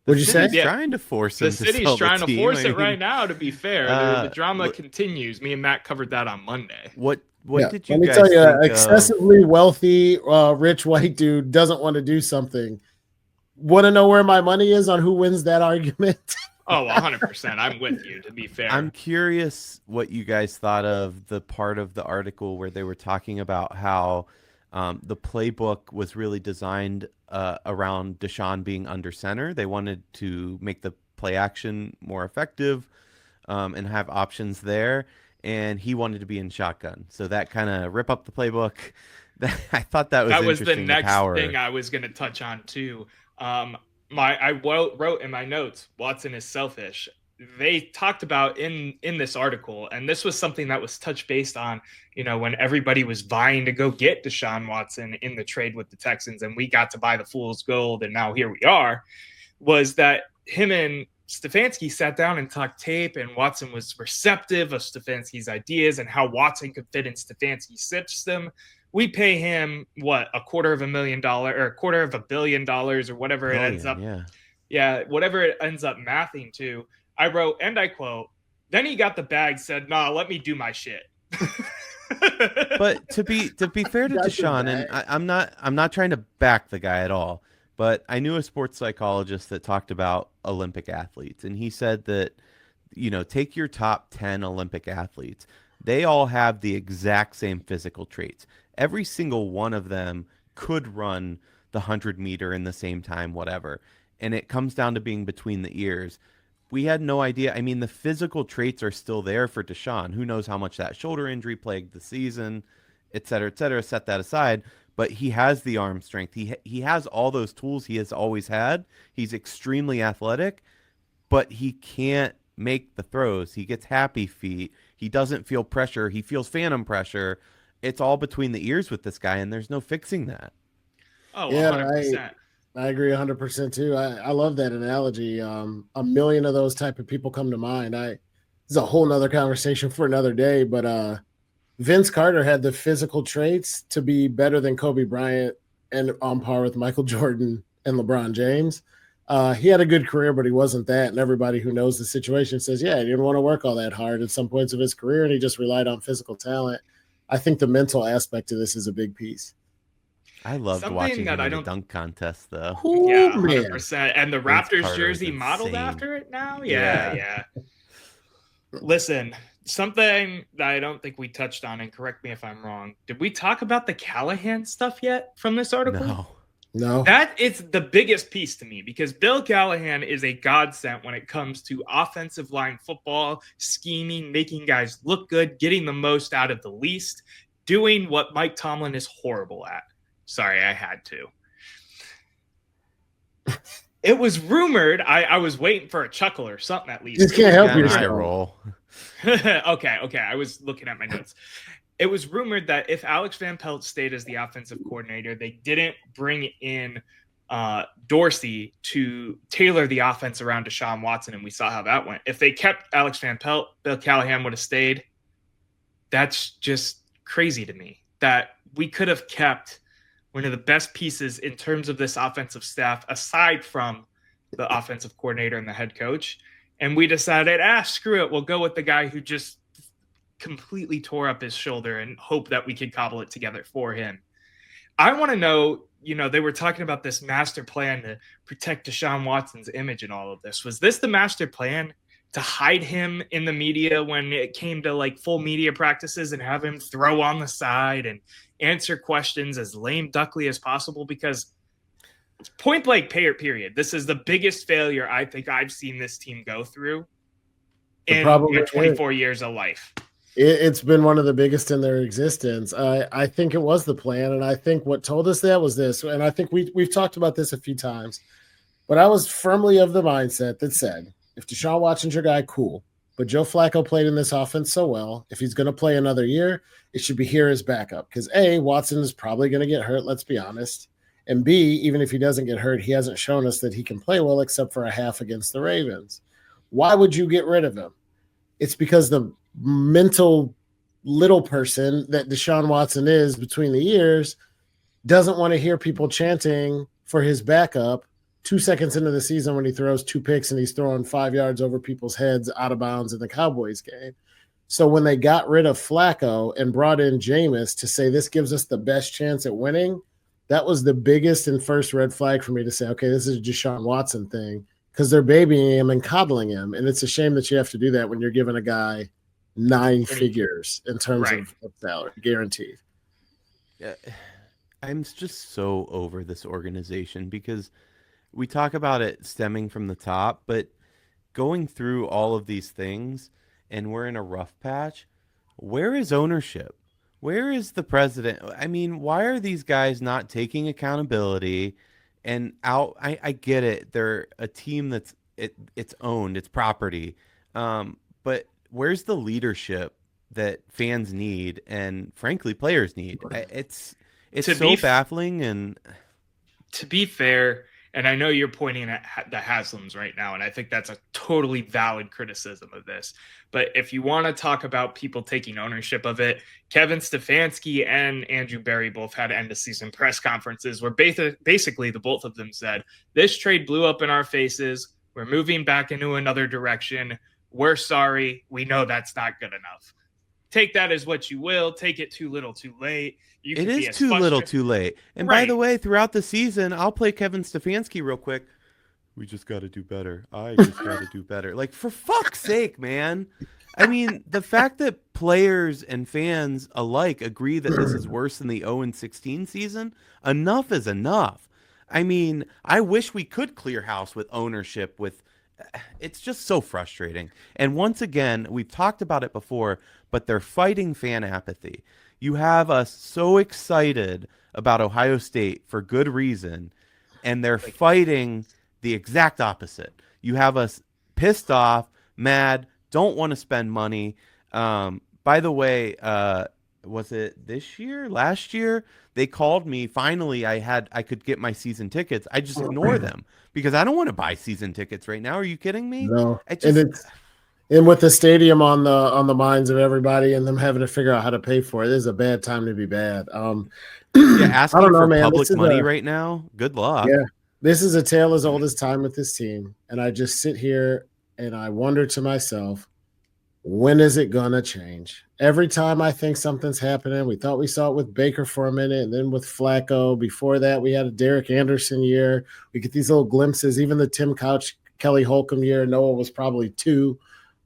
What'd you say? Trying to force him The to city's sell trying the to team. force it right now, to be fair. The drama what- continues. Me and Matt covered that on Monday. What Yeah, did you let me guys tell you, think excessively wealthy, rich white dude doesn't want to do something. Want to know where my money is on who wins that argument? Oh, 100%. I'm with you, to be fair. I'm curious what you guys thought of the part of the article where they were talking about how the playbook was really designed around Deshaun being under center. They wanted to make the play action more effective and have options there. And he wanted to be in shotgun. So that kind of rip up the playbook. I thought that was That was the interesting. next power. thing I was going to touch on too. I wrote in my notes, Watson is selfish. They talked about in this article, and this was something that was touch based on, when everybody was vying to go get Deshaun Watson in the trade with the Texans, and we got to buy the fool's gold, and now here we are, was that him and Stefanski sat down and talked tape, and Watson was receptive of Stefanski's ideas and how Watson could fit in Stefanski's system. We pay him what, $250,000 or $250 million or whatever it ends up. Yeah, whatever it ends up mathing to. I wrote, and I quote, then he got the bag, said, "Nah, let me do my shit." But to be fair to Deshaun, and I'm not trying to back the guy at all, but I knew a sports psychologist that talked about Olympic athletes, and he said that, take your top 10 Olympic athletes. They all have the exact same physical traits. Every single one of them could run the 100-meter in the same time, whatever. And it comes down to being between the ears. We had no idea. I mean, the physical traits are still there for Deshaun. Who knows how much that shoulder injury plagued the season, et cetera, set that aside. But he has the arm strength. He has all those tools he has always had. He's extremely athletic, but he can't make the throws. He gets happy feet. He doesn't feel pressure. He feels phantom pressure. It's all between the ears with this guy, and there's no fixing that. Oh, 100%. I agree 100% too. I love that analogy. A million of those type of people come to mind. This is a whole nother conversation for another day, but Vince Carter had the physical traits to be better than Kobe Bryant and on par with Michael Jordan and LeBron James. He had a good career, but he wasn't that. And everybody who knows the situation says, yeah, he didn't want to work all that hard at some points of his career, and he just relied on physical talent. I think the mental aspect of this is a big piece. I loved watching him in the dunk contest, though. Yeah, 100%. And the Raptors jersey modeled after it now? Yeah. Listen, something that I don't think we touched on, and correct me if I'm wrong. Did we talk about the Callahan stuff yet from this article? No. That is the biggest piece to me, because Bill Callahan is a godsend when it comes to offensive line football, scheming, making guys look good, getting the most out of the least, doing what Mike Tomlin is horrible at. Sorry, I had to. It was rumored. I was waiting for a chuckle or something at least. Just can't help yourself. Roll. Okay. I was looking at my notes. It was rumored that if Alex Van Pelt stayed as the offensive coordinator, they didn't bring in Dorsey to tailor the offense around Deshaun Watson, and we saw how that went. If they kept Alex Van Pelt, Bill Callahan would have stayed. That's just crazy to me that we could have kept one of the best pieces in terms of this offensive staff, aside from the offensive coordinator and the head coach. And we decided, screw it. We'll go with the guy who just completely tore up his shoulder and hope that we could cobble it together for him. I want to know, they were talking about this master plan to protect Deshaun Watson's image and all of this. Was this the master plan to hide him in the media when it came to like full media practices and have him throw on the side and answer questions as lame duckly as possible? Because point blank period. This is the biggest failure I think I've seen this team go through in 24 years of life. It's been one of the biggest in their existence. I think it was the plan, and I think what told us that was this. And I think we've talked about this a few times, but I was firmly of the mindset that said, if Deshaun Watson's your guy, cool. But Joe Flacco played in this offense so well. If he's going to play another year, it should be here as backup. Because A, Watson is probably going to get hurt, let's be honest. And B, even if he doesn't get hurt, he hasn't shown us that he can play well except for a half against the Ravens. Why would you get rid of him? It's because the mental little person that Deshaun Watson is between the ears doesn't want to hear people chanting for his backup 2 seconds into the season when he throws 2 picks and he's throwing 5 yards over people's heads out of bounds in the Cowboys game. So when they got rid of Flacco and brought in Jameis to say this gives us the best chance at winning, that was the biggest and first red flag for me to say, okay, this is a Deshaun Watson thing, because they're babying him and coddling him. And it's a shame that you have to do that when you're giving a guy 9 figures in terms of salary, guaranteed. Yeah, I'm just so over this organization, because we talk about it stemming from the top, but going through all of these things and we're in a rough patch, where is ownership? Where is the president? I mean, why are these guys not taking accountability and out? I get it. They're a team it's owned, it's property. But where's the leadership that fans need and frankly players need? It's so baffling. And to be fair, and I know you're pointing at the Haslams right now, and I think that's a totally valid criticism of this. But if you want to talk about people taking ownership of it, Kevin Stefanski and Andrew Berry both had end-of-season press conferences where basically the both of them said, this trade blew up in our faces. We're moving back into another direction. We're sorry. We know that's not good enough. Take that as what you will. Take it too little, too late. It is too little, too late. And by the way, throughout the season, I'll play Kevin Stefanski real quick. We just got to do better. I just got to do better. Like, for fuck's sake, man. I mean, the fact that players and fans alike agree that this is worse than the 0-16 season, enough is enough. I mean, I wish we could clear house with ownership. It's just so frustrating. And once again, we've talked about it before, but they're fighting fan apathy. You have us so excited about Ohio State for good reason, and they're fighting the exact opposite. You have us pissed off, mad, don't want to spend money. By the way, was it this year, last year? They called me. Finally, I could get my season tickets. I just ignore them because I don't want to buy season tickets right now. Are you kidding me? No. And with the stadium on the minds of everybody and them having to figure out how to pay for it, this is a bad time to be bad. Asking for public money right now, good luck. Yeah, this is a tale as old as time with this team. And I just sit here and I wonder to myself, when is it going to change? Every time I think something's happening, we thought we saw it with Baker for a minute and then with Flacco. Before that, we had a Derek Anderson year. We get these little glimpses, even the Tim Couch, Kelly Holcomb year. Noah was probably 2.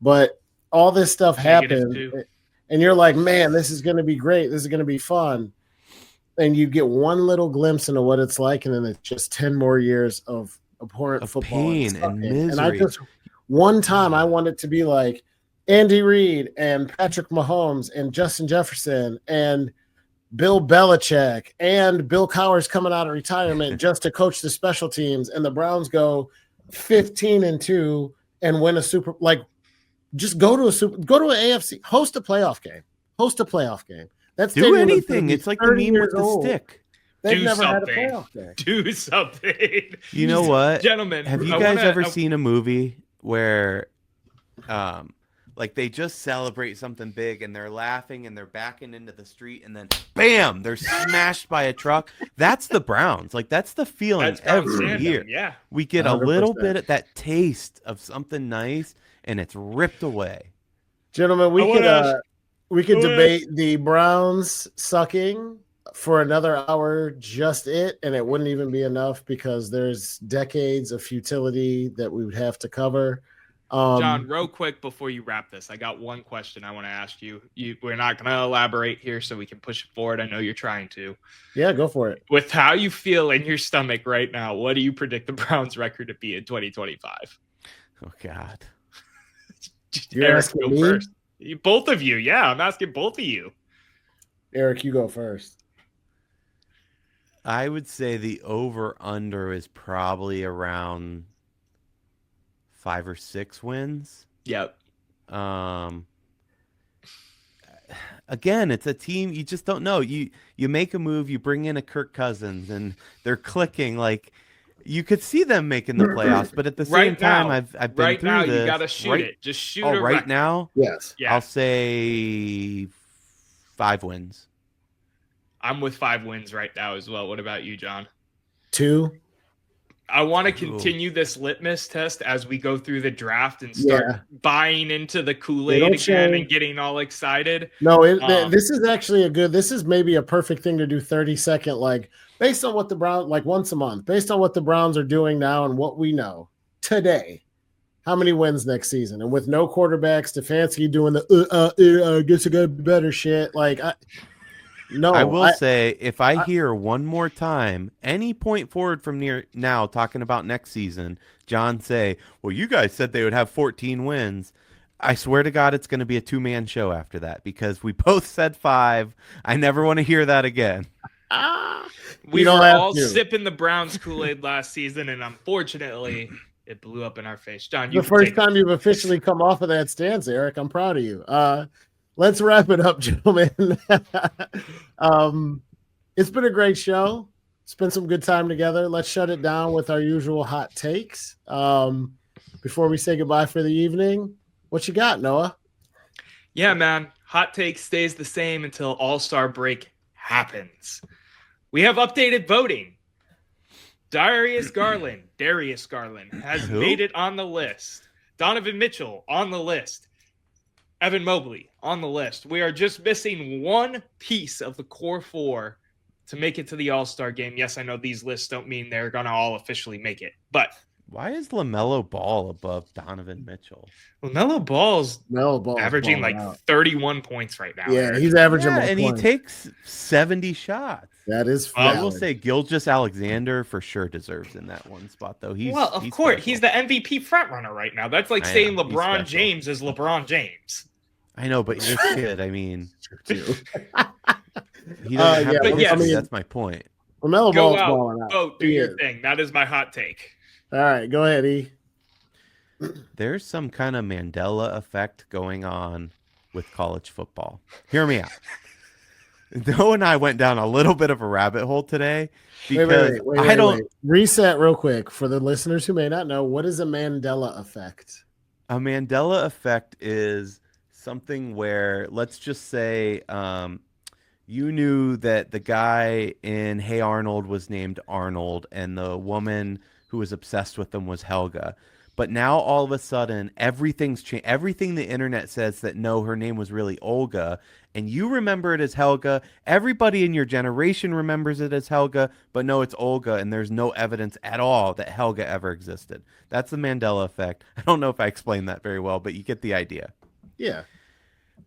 But all this stuff happened, and you're like, man, this is going to be great. This is going to be fun. And you get one little glimpse into what it's like, and then it's just 10 more years of abhorrent football. Pain and misery. And I just, one time I want it to be like Andy Reid and Patrick Mahomes and Justin Jefferson and Bill Belichick and Bill Cowher's coming out of retirement just to coach the special teams, and the Browns go 15-2 and win a super, like, just go to an AFC, host a playoff game. That's do anything. It's like the meme with the stick. They've never had a playoff game. Do something. You know what, gentlemen? Have you guys ever seen a movie where, like they just celebrate something big and they're laughing and they're backing into the street and then bam, they're smashed by a truck? That's the Browns. Like that's the feeling every year. Yeah, we get 100%. A little bit of that taste of something nice, and it's ripped away. Gentlemen, we could debate the Browns sucking for another hour, and it wouldn't even be enough because there's decades of futility that we would have to cover. John, real quick before you wrap this, I got one question I want to ask you. We're not going to elaborate here so we can push it forward. I know you're trying to. Yeah, go for it. With how you feel in your stomach right now, what do you predict the Browns record to be in 2025? Oh, God. You're Eric, asking go me? first. Both of you. Yeah, I'm asking both of you. Eric, you go first. I would say the over-under is probably around 5 or 6 wins. Yep. Again, it's a team you just don't know. You make a move, you bring in a Kirk Cousins, and they're clicking. Like you could see them making the playoffs, but at the same time, I've been right through now. this. You got to shoot it. Just shoot it. Right now, yes. Yeah. I'll say 5 wins. I'm with 5 wins right now as well. What about you, John? 2. I want to continue this litmus test as we go through the draft and start buying into the Kool-Aid again and getting all excited. No, this is actually this is maybe a perfect thing to do 30-second, like based on what the Browns, like once a month, based on what the Browns are doing now and what we know today. How many wins next season? And with no quarterback, Stefanski doing the I guess I got better shit. Like I will say, if I hear one more time, any point forward from now talking about next season, John say, well, you guys said they would have 14 wins. I swear to God, it's going to be a 2-man show after that because we both said 5. I never want to hear that again. We don't were have all to. sipping the Browns Kool-Aid last season, and unfortunately, it blew up in our face. John, you The can first take it. time you've officially come off of that stance, Eric. I'm proud of you. Let's wrap it up, gentlemen. It's been a great show. Spent some good time together. Let's shut it down with our usual hot takes. Before we say goodbye for the evening, what you got, Noah? Yeah, man. Hot take stays the same until All-Star break happens. We have updated voting. Darius Garland has Who? made it on the list. Donovan Mitchell on the list. Evan Mobley on the list. We are just missing one piece of the core 4 to make it to the All-Star game. Yes, I know these lists don't mean they're going to all officially make it, but Why is LaMelo Ball above Donovan Mitchell? LaMelo Ball's No ball. averaging like 31 points right now. Yeah, Eric. he's averaging. Yeah, more and he points. takes 70 shots. That is. I will valid. say Gilgeous Alexander for sure deserves in that one spot, though. Well, of course, he's the MVP frontrunner right now. That's like I saying know, he's LeBron special. James is LeBron James. I know, but this kid, I mean, Too. he doesn't have yeah, the but yes. history, that's my point. LaMelo Go Ball's out, balling out. vote, do He your is. thing. That is my hot take. All right, go ahead, E. There's some kind of Mandela effect going on with college football. Hear me out. Noah and I went down a little bit of a rabbit hole today because I don't. Reset real quick for the listeners who may not know. What is a Mandela effect? A Mandela effect is something where, let's just say, you knew that the guy in Hey Arnold was named Arnold and the woman who was obsessed with him was Helga. But now all of a sudden, everything's changed. Everything the internet says that no, her name was really Olga, and you remember it as Helga. Everybody in your generation remembers it as Helga, but no, it's Olga, and there's no evidence at all that Helga ever existed. That's the Mandela effect. I don't know if I explained that very well, but you get the idea. Yeah,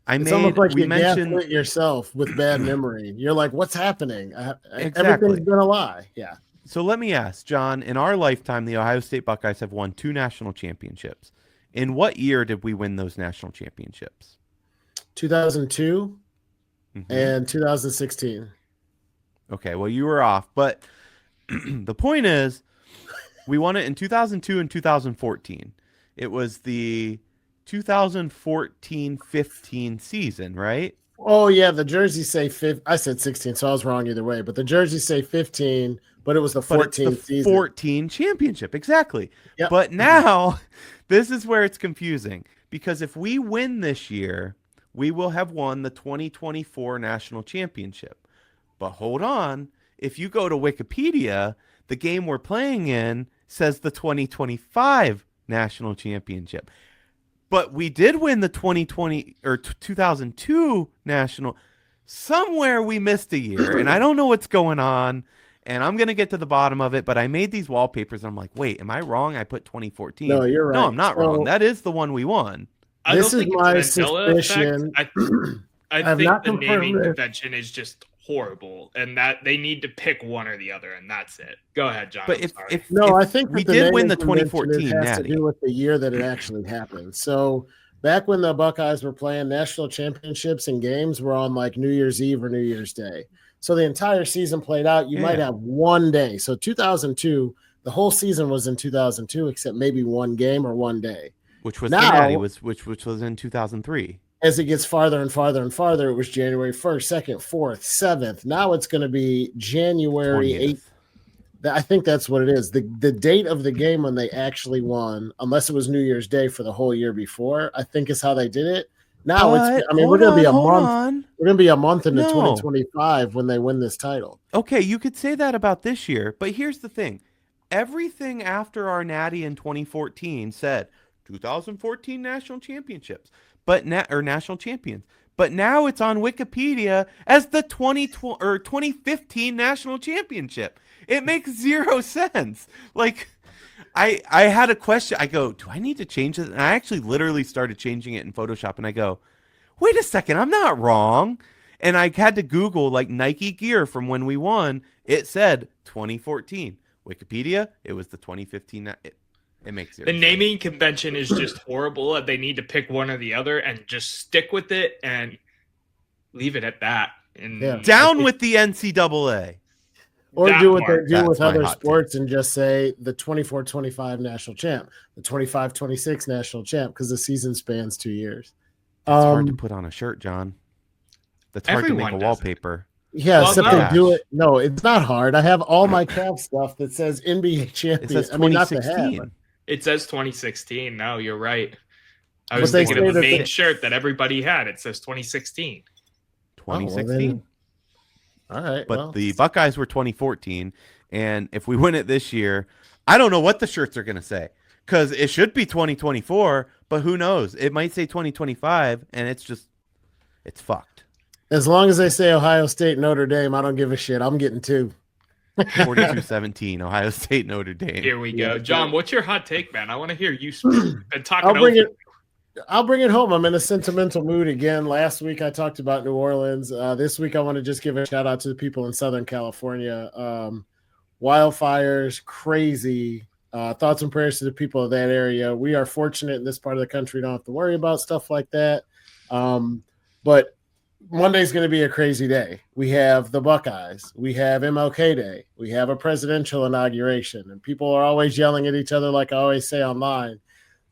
It's almost like you gaslit yourself with bad memory. You're like, "What's happening? Exactly. Everything's been a lie." Yeah. So let me ask, John, in our lifetime, the Ohio State Buckeyes have won 2 national championships. In what year did we win those national championships? 2002 Mhm. and 2016. Okay, well, you were off. But the point is, we won it in 2002 and 2014. It was the 2014-15 season, right? Oh yeah, the jerseys say 15. I said 16, so I was wrong either way. But the jerseys say 15, but it was the But it's 14 the season. 14 championship, exactly. Yep. But now, this is where it's confusing. Because if we win this year, we will have won the 2024 national championship. But hold on, if you go to Wikipedia, the game we're playing in says the 2025 national championship. But we did win the 2020 or 2002 national. Somewhere we missed a year, and I don't know what's going on. And I'm gonna get to the bottom of it. But I made these wallpapers. And I'm like, wait, am I wrong? I put 2014. No, you're right. No, I'm not So- wrong. That is the one we won. I This don't is think my it's a Mandela suspicion. effect. I have think not the naming confirmed it. convention is just horrible, and that they need to pick one or the other, and that's it. Go ahead, John. But I'm if sorry. if No, if I think we that did win the naming convention, 2014 it has to Natty. do with the year that it actually happened. So back when the Buckeyes were playing national championships and games were on like New Year's Eve or New Year's Day. So the entire season played out. You might Yeah. have one day. So 2002, the whole season was in 2002, except maybe one game or one day. Which was Now- the Natty, which was in 2003. As it gets farther and farther and farther, it was January 1st, 2nd, 4th, 7th. Now it's going to be January 8th. 20th. I think that's what it is. The date of the game when they actually won, unless it was New Year's Day for the whole year before, I think is how they did it. Now But, we're hold going to be a on, hold month. on. We're going to be a month into No. 2025 when they win this title. Okay, you could say that about this year, but here's the thing. Everything after our Natty in 2014 said 2014 national championships, but national champions. But now it's on Wikipedia as the 2015 national championship. It makes zero sense. Like I had a question. I go, do I need to change it? And I actually literally started changing it in Photoshop, and I go, wait a second, I'm not wrong. And I had to Google like Nike gear from when we won. It said 2014. Wikipedia, it was the 2015. It makes The zero sense. naming convention is just horrible. They need to pick one or the other and just stick with it and leave it at that. And Yeah. Down with the NCAA. Or That do what part. they do with That's my other hot take. sports and just say the 24-25 national champ, the 25-26 national champ, because the season spans 2 years. It's hard to put on a shirt, John. That's hard to Everyone make a does it. wallpaper. Yeah, Well, except no. they do it. No, it's not hard. I have all my craft stuff that says NBA champion. It says I mean, not the hat, 2016. but It says 2016. No, you're right. I But was they thinking say of the that main they- shirt that everybody had. It says 2016. 2016. all right. But well, the Buckeyes were 2014. And if we win it this year, I don't know what the shirts are going to say because it should be 2024, but who knows? It might say 2025, and it's fucked. as long as they say Ohio State, Notre Dame, I don't give a shit. I'm getting 2. 42-17, Ohio State, Notre Dame. Here we go. Yeah. John, what's your hot take, man? I want to hear you speak. Been talking I'll bring over- it. I'll bring it home. I'm in a sentimental mood again. Last week I talked about New Orleans. This week I want to just give a shout out to the people in Southern California. Wildfires, crazy. Thoughts and prayers to the people of that area. We are fortunate in this part of the country. Don't have to worry about stuff like that. But Monday's going to be a crazy day. We have the Buckeyes. We have MLK Day. We have a presidential inauguration. And people are always yelling at each other, like I always say online.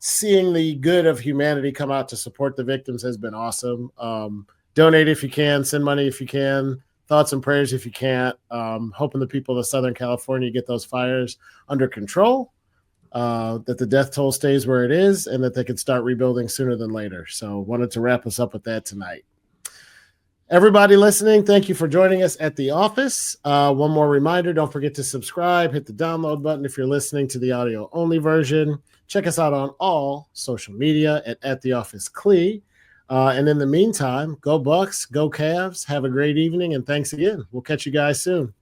Seeing the good of humanity come out to support the victims has been awesome. Donate if you can. Send money if you can. Thoughts and prayers if you can't. Hoping the people of Southern California get those fires under control, that the death toll stays where it is, and that they can start rebuilding sooner than later. So wanted to wrap us up with that tonight. Everybody listening, thank you for joining us at the office. One more reminder, don't forget to subscribe, hit the download button if you're listening to the audio only version. Check us out on all social media at the office Clee. And in the meantime, go Bucks, go Cavs. Have a great evening, and thanks again. We'll catch you guys soon.